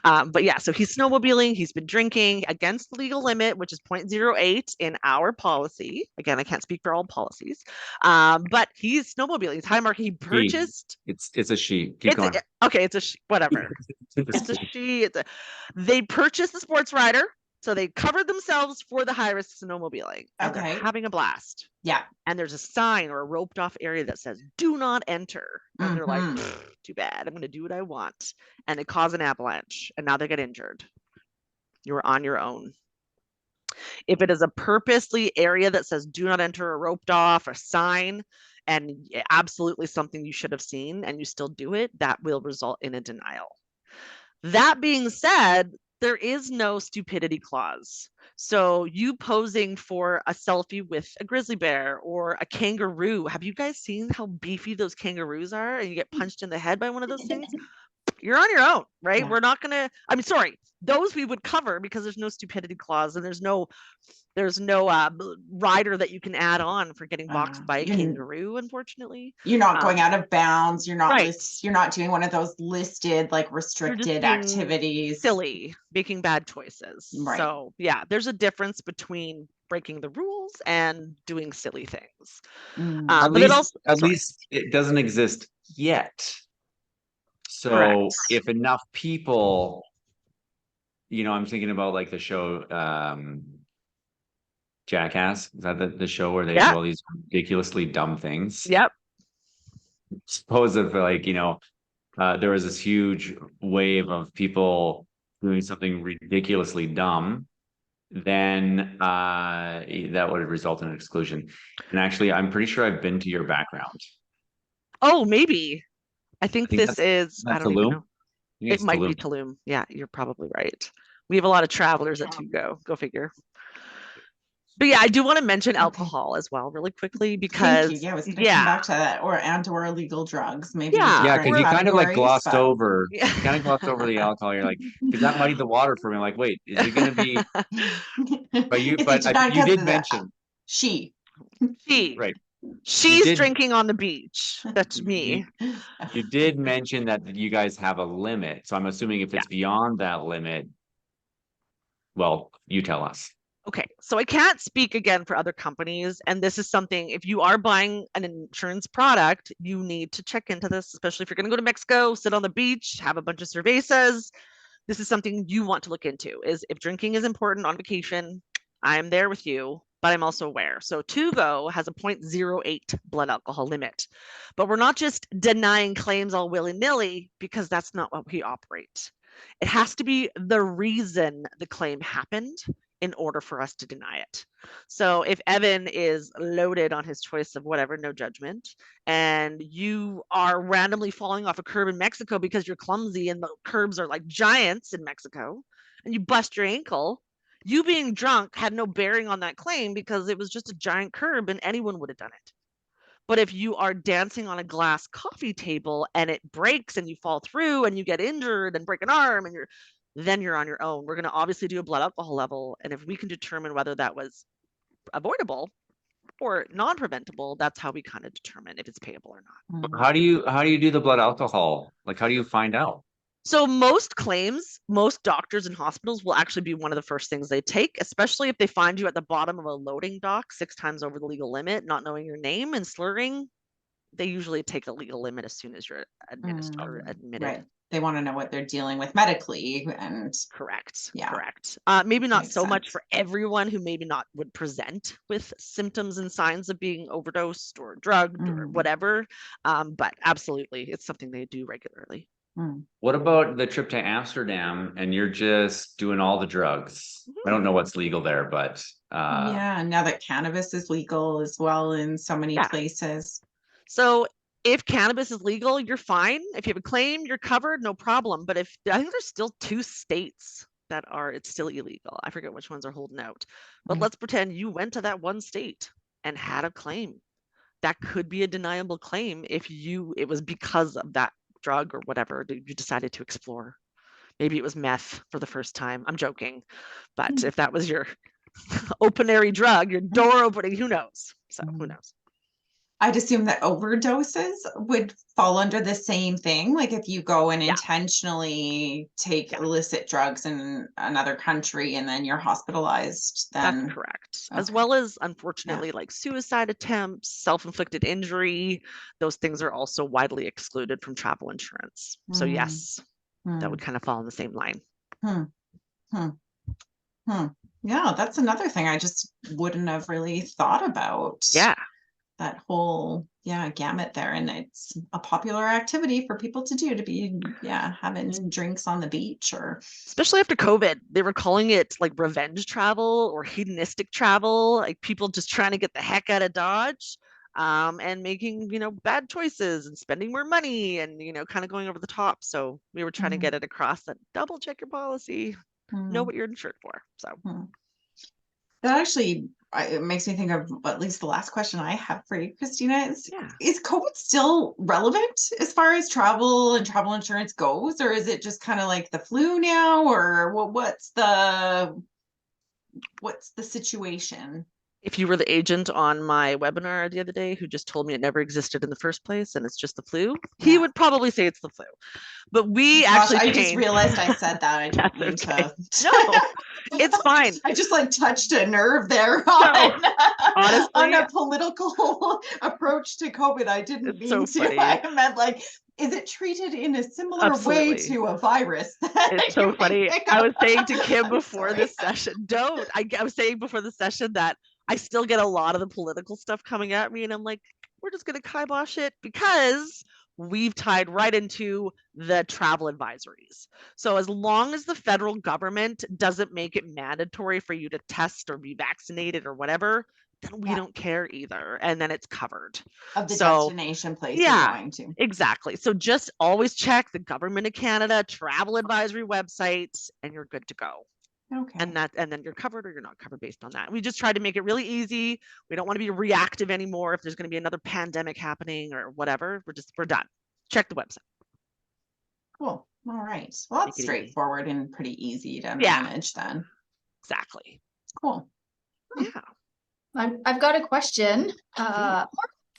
But yeah, so he's snowmobiling, he's been drinking against the legal limit, which is 0.08 in our policy. Again, I can't speak for all policies, but he's snowmobiling, he's high market, he purchased. It's a she. Keep going. Okay, it's a she, whatever. It's a she, they purchased the sports rider. So they covered themselves for the high risk snowmobiling and they're having a blast. Yeah. And there's a sign or a roped off area that says, do not enter. And they're like, too bad. I'm going to do what I want. And they cause an avalanche and now they get injured. You're on your own. If it is a purposely area that says, do not enter, a roped off, a sign, and absolutely something you should have seen and you still do it, that will result in a denial. That being said, there is no stupidity clause. So you posing for a selfie with a grizzly bear or a kangaroo, have you guys seen how beefy those kangaroos are and you get punched in the head by one of those things? You're on your own, right? Yeah. We're not gonna, I'm sorry, those we would cover because there's no stupidity clause and there's no rider that you can add on for getting boxed by a kangaroo, unfortunately. You're not going out of bounds. You're not Right. you're not doing one of those listed, like, restricted activities. Silly, making bad choices. Right. So yeah, there's a difference between breaking the rules and doing silly things. At least it doesn't exist yet. So Correct. if enough people, you know, I'm thinking about like the show Jackass. Is that the show where they do all these ridiculously dumb things? Yep. Suppose if, like, you know, there was this huge wave of people doing something ridiculously dumb, then that would result in an exclusion. And actually, I'm pretty sure I've been to your background. Oh, maybe. I think this is, I don't even Tulum. know. It might be Tulum. Yeah, you're probably right. We have a lot of travelers that do go figure. But yeah, I do want to mention alcohol as well, really quickly, because Thank you. Yeah, I was going to come back to that, or illegal drugs, maybe. Yeah, because you kind of like glossed over. Yeah. You kind of glossed over the alcohol. You're like, because that muddied the water for me. Like, wait, is it going to be? But you did mention she. Right. She's drinking on the beach. That's me. You did mention that you guys have a limit. So I'm assuming if it's beyond that limit, well, you tell us. Okay, so I can't speak again for other companies. And this is something, if you are buying an insurance product, you need to check into this, especially if you're going to go to Mexico, sit on the beach, have a bunch of cervezas. This is something you want to look into, is if drinking is important on vacation, I'm there with you, but I'm also aware. So To-Go has a 0.08 blood alcohol limit, but we're not just denying claims all willy-nilly, because that's not what we operate. It has to be the reason the claim happened in order for us to deny it. So if Evan is loaded on his choice of whatever, no judgment, and you are randomly falling off a curb in Mexico because you're clumsy and the curbs are like giants in Mexico, and you bust your ankle, you being drunk had no bearing on that claim because it was just a giant curb and anyone would have done it. But if you are dancing on a glass coffee table and it breaks and you fall through and you get injured and break an arm and then you're on your own. We're going to obviously do a blood alcohol level. And if we can determine whether that was avoidable or non-preventable, that's how we kind of determine if it's payable or not. How do you do the blood alcohol? Like, how do you find out? So most claims, most doctors and hospitals will actually be one of the first things they take, especially if they find you at the bottom of a loading dock 6 times over the legal limit, not knowing your name and slurring. They usually take a legal limit as soon as you're admitted. Right. They want to know what they're dealing with medically, and correct. Yeah. Correct. Maybe not Makes so much sense. for everyone who maybe not would present with symptoms and signs of being overdosed or drugged or whatever. But absolutely, it's something they do regularly. What about the trip to Amsterdam and you're just doing all the drugs? I don't know what's legal there, but yeah, now that cannabis is legal as well in so many places. So if cannabis is legal, you're fine. If you have a claim, you're covered, no problem. But I think there's still 2 states that it's still illegal. I forget which ones are holding out. But let's pretend you went to that one state and had a claim. That could be a deniable claim if it was because of that drug or whatever that you decided to explore. Maybe it was meth for the first time. I'm joking. But if that was your open airy drug, your door opening, who knows? So who knows? I'd assume that overdoses would fall under the same thing. Like if you go and Yeah. intentionally take Yeah. illicit drugs in another country and then you're hospitalized, then That's correct. As okay. well as, unfortunately, like suicide attempts, self-inflicted injury, those things are also widely excluded from travel insurance. So yes, that would kind of fall in the same line. Yeah, that's another thing I just wouldn't have really thought about. Yeah. That whole gamut there, and it's a popular activity for people to do, to be having drinks on the beach, or especially after COVID, they were calling it like revenge travel or hedonistic travel, like people just trying to get the heck out of Dodge, and making, you know, bad choices and spending more money and, you know, kind of going over the top. So we were trying to get it across that double check your policy, know what you're insured for. So that actually it makes me think of at least the last question I have for you, Kristina. Is COVID still relevant as far as travel and travel insurance goes, or is it just kind of like the flu now, or what's the situation? If you were the agent on my webinar the other day who just told me it never existed in the first place and it's just the flu, he would probably say it's the flu. But we actually I just realized I said that. I didn't mean to. No, it's fine. I just like touched a nerve there on, honestly, on a political approach to COVID. I didn't mean to. Funny. I meant like, is it treated in a similar way to a virus? It's so funny. I was saying to Kim before this session, I was saying before the session that I still get a lot of the political stuff coming at me, and I'm like, we're just going to kibosh it because we've tied right into the travel advisories. So as long as the federal government doesn't make it mandatory for you to test or be vaccinated or whatever, then we don't care either. And then it's covered. Of the destination place you're going to. Exactly. So just always check the Government of Canada travel advisory websites and you're good to go. Okay. And then you're covered or you're not covered based on that. We just try to make it really easy. We don't want to be reactive anymore if there's going to be another pandemic happening or whatever. We're done. Check the website. Cool. All right. Well, that's straightforward and pretty easy to manage then. Exactly. Cool. Yeah. I've got a question, more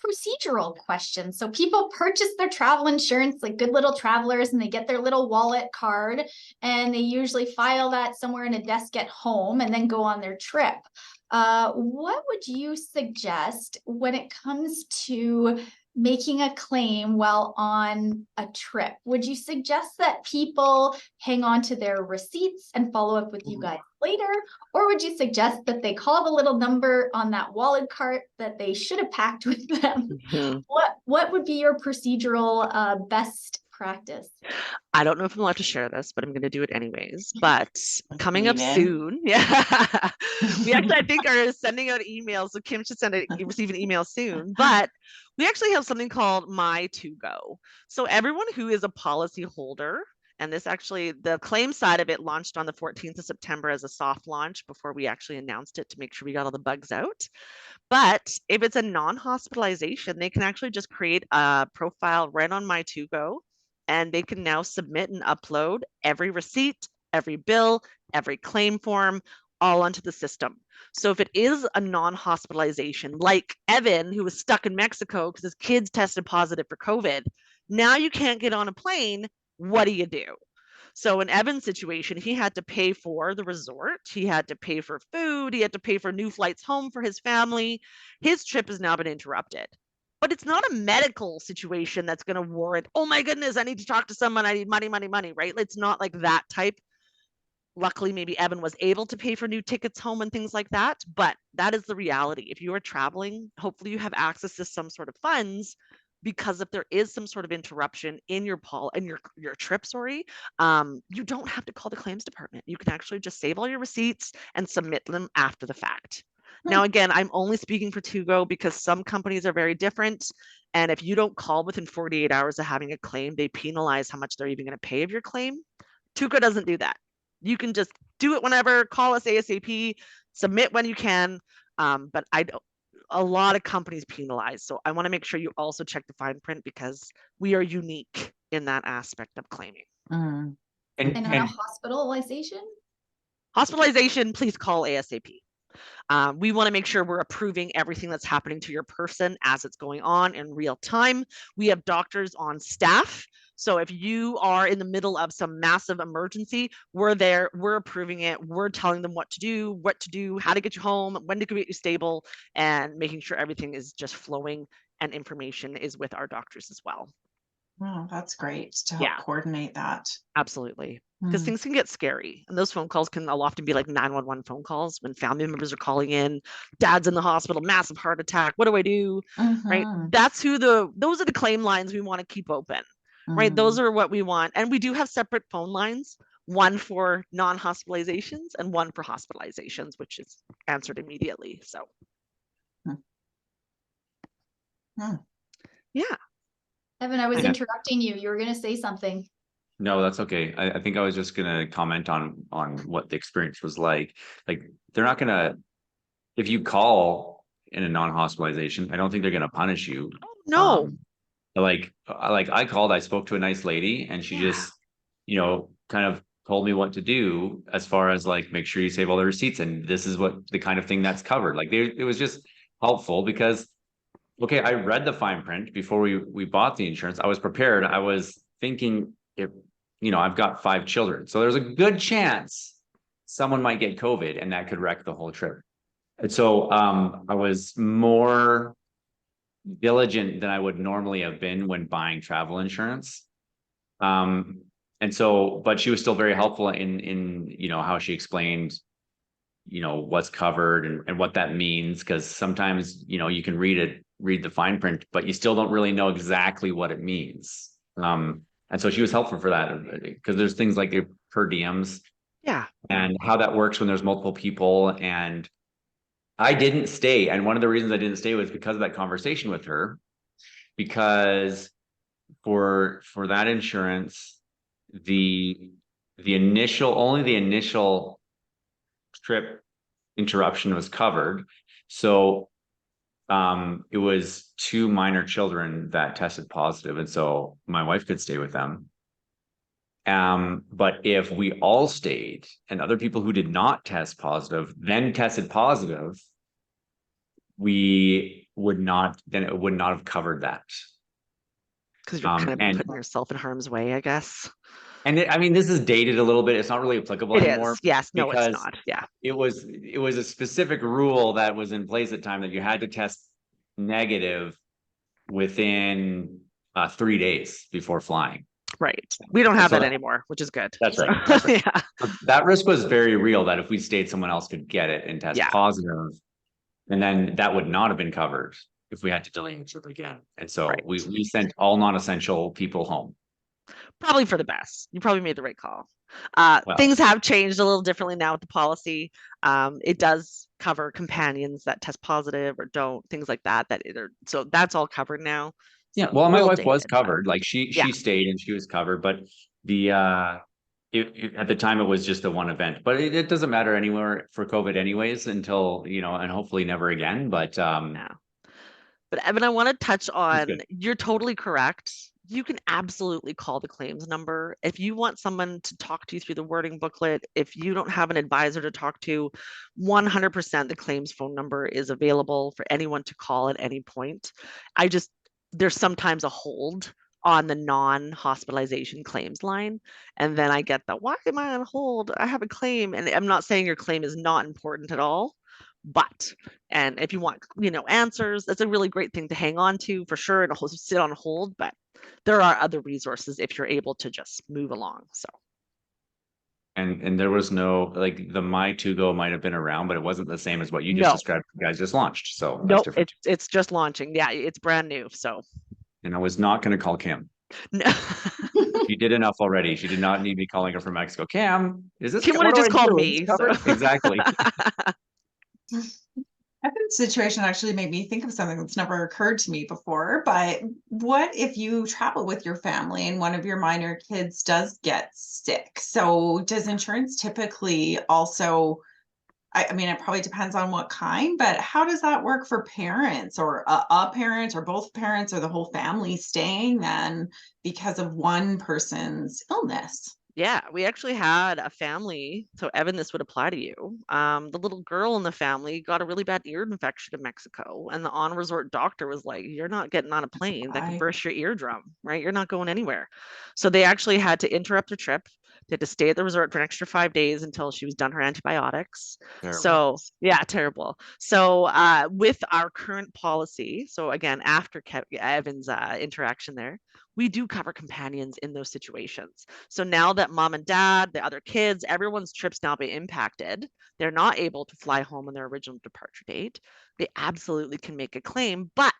procedural question. So people purchase their travel insurance like good little travelers, and they get their little wallet card, and they usually file that somewhere in a desk at home and then go on their trip. What would you suggest when it comes to making a claim while on a trip? Would you suggest that people hang on to their receipts and follow up with you guys later? Or would you suggest that they call the little number on that wallet cart that they should have packed with them? What would be your procedural best practice? I don't know if I'm allowed to share this, but I'm going to do it anyways. But coming up soon, we actually, I think, are sending out emails. So Kim should receive an email soon. But we actually have something called My To Go. So everyone who is a policy holder, and this actually, the claim side of it launched on the 14th of September as a soft launch before we actually announced it to make sure we got all the bugs out. But if it's a non-hospitalization, they can actually just create a profile right on My To Go. And they can now submit and upload every receipt, every bill, every claim form, all onto the system. So if it is a non-hospitalization, like Evan, who was stuck in Mexico because his kids tested positive for COVID, now you can't get on a plane. What do you do? So in Evan's situation, he had to pay for the resort. He had to pay for food. He had to pay for new flights home for his family. His trip has now been interrupted. But it's not a medical situation that's going to warrant, oh my goodness, I need to talk to someone. I need money, right? It's not like that type. Luckily, maybe Evan was able to pay for new tickets home and things like that. But that is the reality. If you are traveling, hopefully you have access to some sort of funds, because if there is some sort of interruption in your trip, you don't have to call the claims department. You can actually just save all your receipts and submit them after the fact. Now, again, I'm only speaking for To Go because some companies are very different. And if you don't call within 48 hours of having a claim, they penalize how much they're even going to pay of your claim. To Go doesn't do that. You can just do it whenever, call us ASAP, submit when you can. But a lot of companies penalize. So I want to make sure you also check the fine print because we are unique in that aspect of claiming. And on a hospitalization? Hospitalization, please call ASAP. We want to make sure we're approving everything that's happening to your person as it's going on in real time. We have doctors on staff. So if you are in the middle of some massive emergency, we're there, we're approving it, we're telling them what to do, how to get you home, when to get you stable, and making sure everything is just flowing and information is with our doctors as well. Oh, that's great to help coordinate that. Absolutely. Because things can get scary. And those phone calls can often be like 911 phone calls when family members are calling in, dad's in the hospital, massive heart attack. What do I do? Right. Those are the claim lines we want to keep open. Right. Those are what we want. And we do have separate phone lines, one for non-hospitalizations and one for hospitalizations, which is answered immediately. So. Yeah. Evan, I was interrupting you. You were going to say something. No, that's okay. I think I was just gonna comment on what the experience was like. Like, they're not gonna, if you call in a non-hospitalization, I don't think they're gonna punish you. No. Like I called, I spoke to a nice lady, and she just, you know, kind of told me what to do as far as like, make sure you save all the receipts, and this is what the kind of thing that's covered. Like, it was just helpful because, okay, I read the fine print before we bought the insurance. I was prepared. I was thinking, if, you know, I've got 5 children, so there's a good chance someone might get COVID and that could wreck the whole trip. And so I was more diligent than I would normally have been when buying travel insurance. And so, but she was still very helpful in, you know, how she explained, you know, what's covered and what that means. Cause sometimes, you know, you can read the fine print, but you still don't really know exactly what it means. And so she was helpful for that, because there's things like the per diems, and how that works when there's multiple people. And I didn't stay, and one of the reasons I didn't stay was because of that conversation with her, because for that insurance, the initial trip interruption was covered. So it was 2 minor children that tested positive, and so my wife could stay with them. But if we all stayed and other people who did not test positive then tested positive, it would not have covered that. Because you're kind of putting yourself in harm's way, I guess. And I mean, this is dated a little bit. It's not really applicable anymore. Yes. No, it's not. Yeah. It was a specific rule that was in place at the time that you had to test negative within 3 days before flying. Right. We don't have that anymore, which is good. That's right. That's right. That risk was very real, that if we stayed, someone else could get it and test positive. And then that would not have been covered if we had to delay it again. And so we sent all non-essential people home. Probably for the best. You probably made the right call. Things have changed a little differently now with the policy. It does cover companions that test positive or don't, things like that. So that's all covered now. Yeah. So well, my wife was covered. Like she stayed and she was covered, but at the time it was just the one event. But it doesn't matter anywhere for COVID anyways, until, you know, and hopefully never again. But But Evan, I want to touch on, you're totally correct. You can absolutely call the claims number. If you want someone to talk to you through the wording booklet, if you don't have an advisor to talk to, 100% the claims phone number is available for anyone to call at any point. There's sometimes a hold on the non-hospitalization claims line. And then I get why am I on hold? I have a claim. And I'm not saying your claim is not important at all. And if you want, you know, answers, that's a really great thing to hang on to for sure and sit on hold. But there are other resources if you're able to just move along. So. And there was no, like, the My2Go might have been around, but it wasn't the same as what you just described. You guys just launched. So no, it's just launching. Yeah, it's brand new. So. And I was not going to call Kim. No. She did enough already. She did not need me calling her from Mexico. Kim, is this? Kim would have just called me. So. Exactly. Evan's situation actually made me think of something that's never occurred to me before, but what if you travel with your family and one of your minor kids does get sick? So does insurance typically also, I mean, it probably depends on what kind, but how does that work for parents or a parent or both parents or the whole family staying then because of one person's illness? Yeah, we actually had a family. So Evan, this would apply to you. The little girl in the family got a really bad ear infection in Mexico, and the on-resort doctor was like, "You're not getting on a plane. That could burst your eardrum, right? You're not going anywhere." So they actually had to interrupt their trip. They had to stay at the resort for an extra 5 days until she was done her antibiotics. Terrible. So yeah, terrible. So with our current policy, so again, after Evan's interaction there, we do cover companions in those situations. So now that mom and dad, the other kids, everyone's trips now be impacted, they're not able to fly home on their original departure date. They absolutely can make a claim, but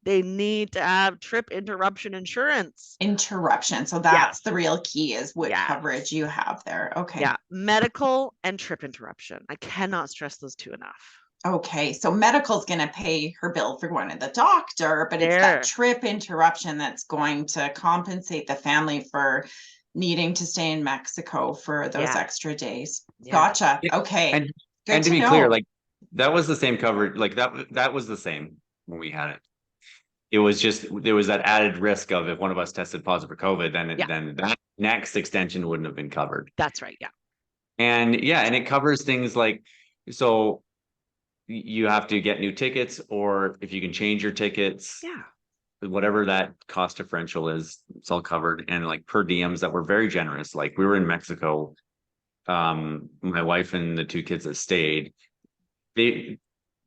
they need to have trip interruption insurance. Interruption. So that's the real key, is what Yeah. coverage you have there. Okay. Yeah, medical and trip interruption. I cannot stress those two enough. Okay, so medical's going to pay her bill for going to the doctor, but it's that trip interruption that's going to compensate the family for needing to stay in Mexico for those extra days. Gotcha. Okay. And to be clear, like that was the same coverage, like that was the same when we had it. It was just, there was that added risk of if one of us tested positive for COVID, then that next extension wouldn't have been covered. That's right. Yeah. And it covers things like, so you have to get new tickets, or if you can change your tickets, whatever that cost differential is, it's all covered. And like per diems that were very generous. Like we were in Mexico, my wife and the two kids that stayed, it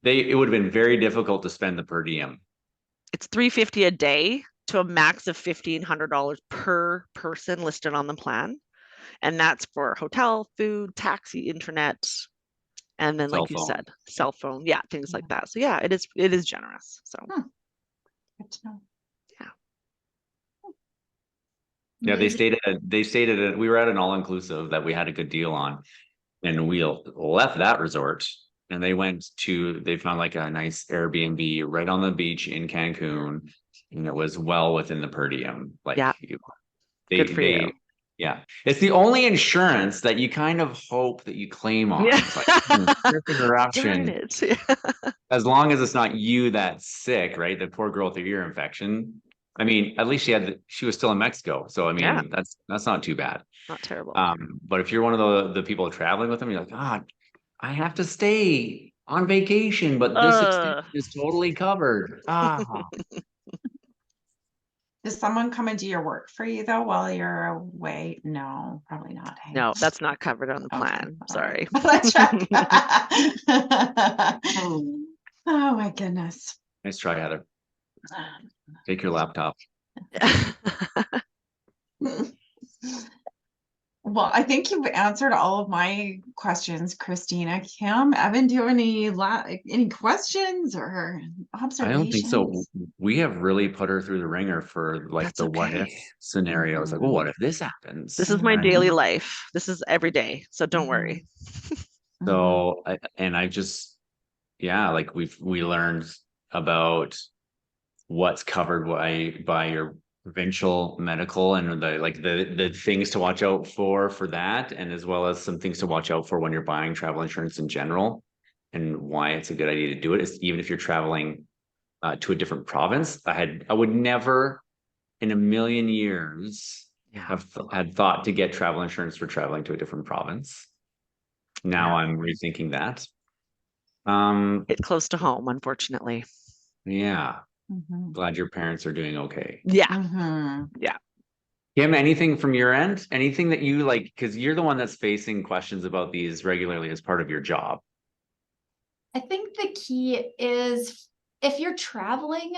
would have been very difficult to spend the per diem. It's $350 a day to a max of $1,500 per person listed on the plan. And that's for hotel, food, taxi, internet, and then, like you said, cell phone, things like that. So yeah, it is generous. So good to know. Yeah, they stated it. We were at an all-inclusive that we had a good deal on, and we left that resort and they found like a nice Airbnb right on the beach in Cancun, and it was well within the per diem. Like good for you. Yeah, it's the only insurance that you kind of hope that you claim on. Yeah. It's like trip interruption. As long as it's not you that's sick, right? The poor girl with the ear infection. I mean, at least she was still in Mexico, so I mean that's not too bad. Not terrible. But if you're one of the people traveling with them, you're like, I have to stay on vacation, but this extension is totally covered. Does someone come and do your work for you though while you're away? No, probably not. Hey? No, that's not covered on the plan. Sorry. Oh my goodness. Nice try, Heather. Take your laptop. Well, I think you've answered all of my questions, Kristina. Kim, Evan, do you have any questions or observations? I don't think so. We have really put her through the ringer for like what if scenarios. Like, well, what if this happens? This is my daily life. This is every day. So don't worry. So, like we learned about what's covered by your provincial medical and the things to watch out for that, and as well as some things to watch out for when you're buying travel insurance in general, and why it's a good idea to do it, is even if you're traveling to a different province. I would never in a million years have had thought to get travel insurance for traveling to a different province. Now I'm rethinking that. It's close to home, unfortunately. Yeah. Glad your parents are doing okay. Yeah. Kim, anything from your end? Anything that you like, because you're the one that's facing questions about these regularly as part of your job. I think the key is if you're traveling,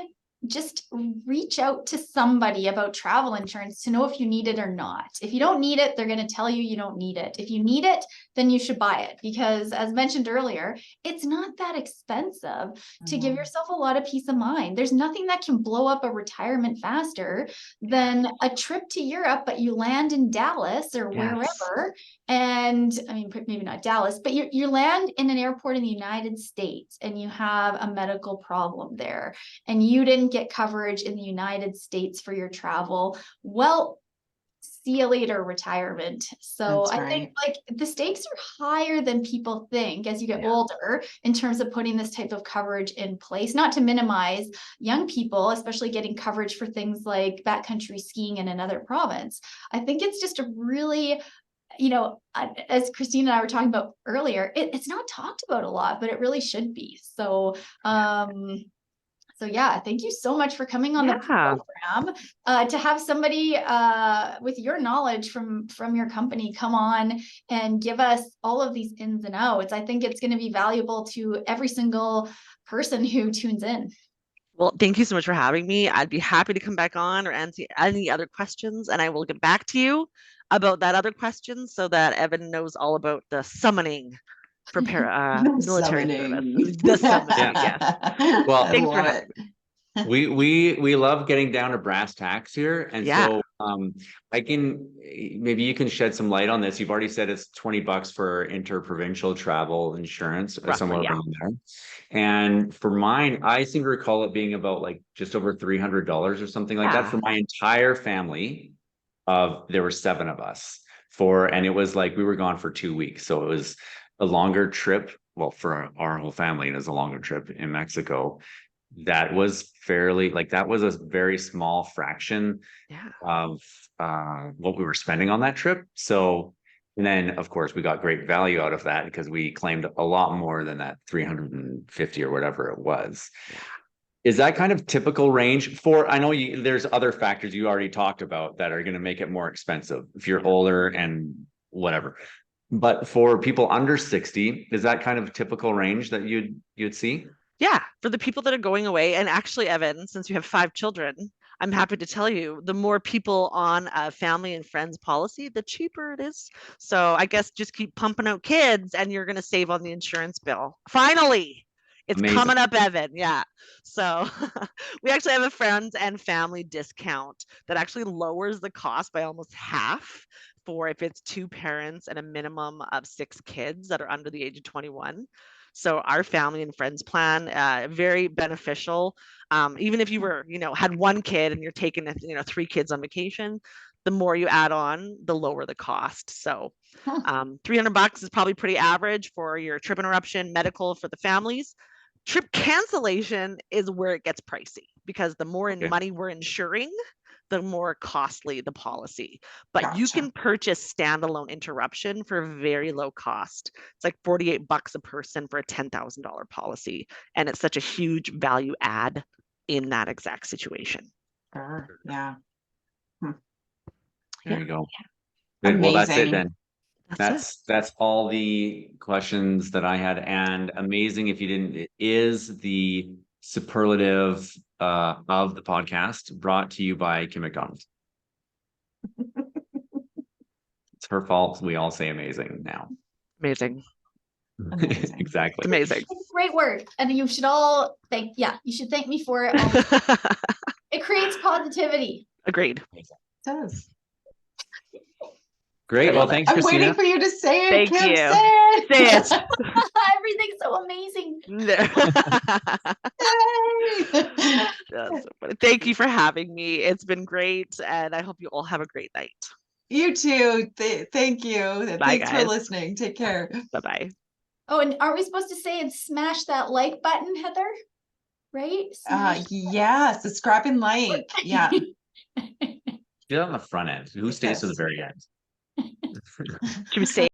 just reach out to somebody about travel insurance to know if you need it or not. If you don't need it, they're going to tell you don't need it. If you need it, then you should buy it, because as mentioned earlier, it's not that expensive to give yourself a lot of peace of mind. There's nothing that can blow up a retirement faster than a trip to Europe, but you land in Dallas or wherever. And I mean, maybe not Dallas, but you land in an airport in the United States and you have a medical problem there and you didn't get coverage in the United States for your travel. Well, see you later, retirement. So I think like the stakes are higher than people think as you get older in terms of putting this type of coverage in place, not to minimize young people, especially getting coverage for things like backcountry skiing in another province. I think it's just a really you know, as Christina and I were talking about earlier, it's not talked about a lot, but it really should be. So, so yeah, thank you so much for coming on the program. To have somebody with your knowledge from your company come on and give us all of these ins and outs, I think it's going to be valuable to every single person who tunes in. Well, thank you so much for having me. I'd be happy to come back on or answer any other questions, and I will get back to you about that other question so that Evan knows all about the summoning for military service. The summoning, yes. Well, Thanks for having me. we love getting down to brass tacks here, and Yeah. so I can maybe you can shed some light on this. You've already said it's $20 for interprovincial travel insurance, or somewhere Roughly, around there. And for mine, I seem to recall it being about like just over $300 or something like that for my entire family. There were 7 of us and it was like we were gone for 2 weeks, so it was a longer trip. Well, for our whole family, it was a longer trip in Mexico. That was that was a very small fraction of what we were spending on that trip. So, and then of course we got great value out of that because we claimed a lot more than that 350 or whatever it was. Is that kind of typical range for, I know there's other factors you already talked about that are going to make it more expensive if you're older and whatever. But for people under 60, is that kind of typical range that you'd see? Yeah, for the people that are going away. And actually, Evan, since you have 5 children, I'm happy to tell you the more people on a family and friends policy, the cheaper it is. So I guess just keep pumping out kids and you're going to save on the insurance bill. Finally, it's coming up, Evan. Yeah. So we actually have a friends and family discount that actually lowers the cost by almost half for if it's 2 parents and a minimum of 6 kids that are under the age of 21. So our family and friends plan, very beneficial. Even if you were, had 1 kid and you're taking, 3 kids on vacation, the more you add on, the lower the cost. So $300 is probably pretty average for your trip interruption, medical for the families. Trip cancellation is where it gets pricey because the more money we're insuring, the more costly the policy. But you can purchase standalone interruption for very low cost. It's like $48 a person for a $10,000 policy. And it's such a huge value add in that exact situation. Yeah. There you go. Good. Well, that's it then. That's all the questions that I had. And amazing if you didn't, it is the superlative of the podcast, brought to you by Kim McDonald. It's her fault. We all say amazing now. Amazing. Exactly. Amazing. Great word. And you should all you should thank me for it. It creates positivity. Agreed. It does. Great. Well, thanks, Kristina. I'm waiting for you to say it. Thank you. Say it. Say it. Everything's so amazing. Thank you for having me. It's been great. And I hope you all have a great night. You too. Thank you. Thanks for listening. Take care. Bye-bye. Oh, and aren't we supposed to say and smash that like button, Heather? Right? Yeah, subscribe and like. Yeah. Get on the front end. Who stays to the very end? Should we say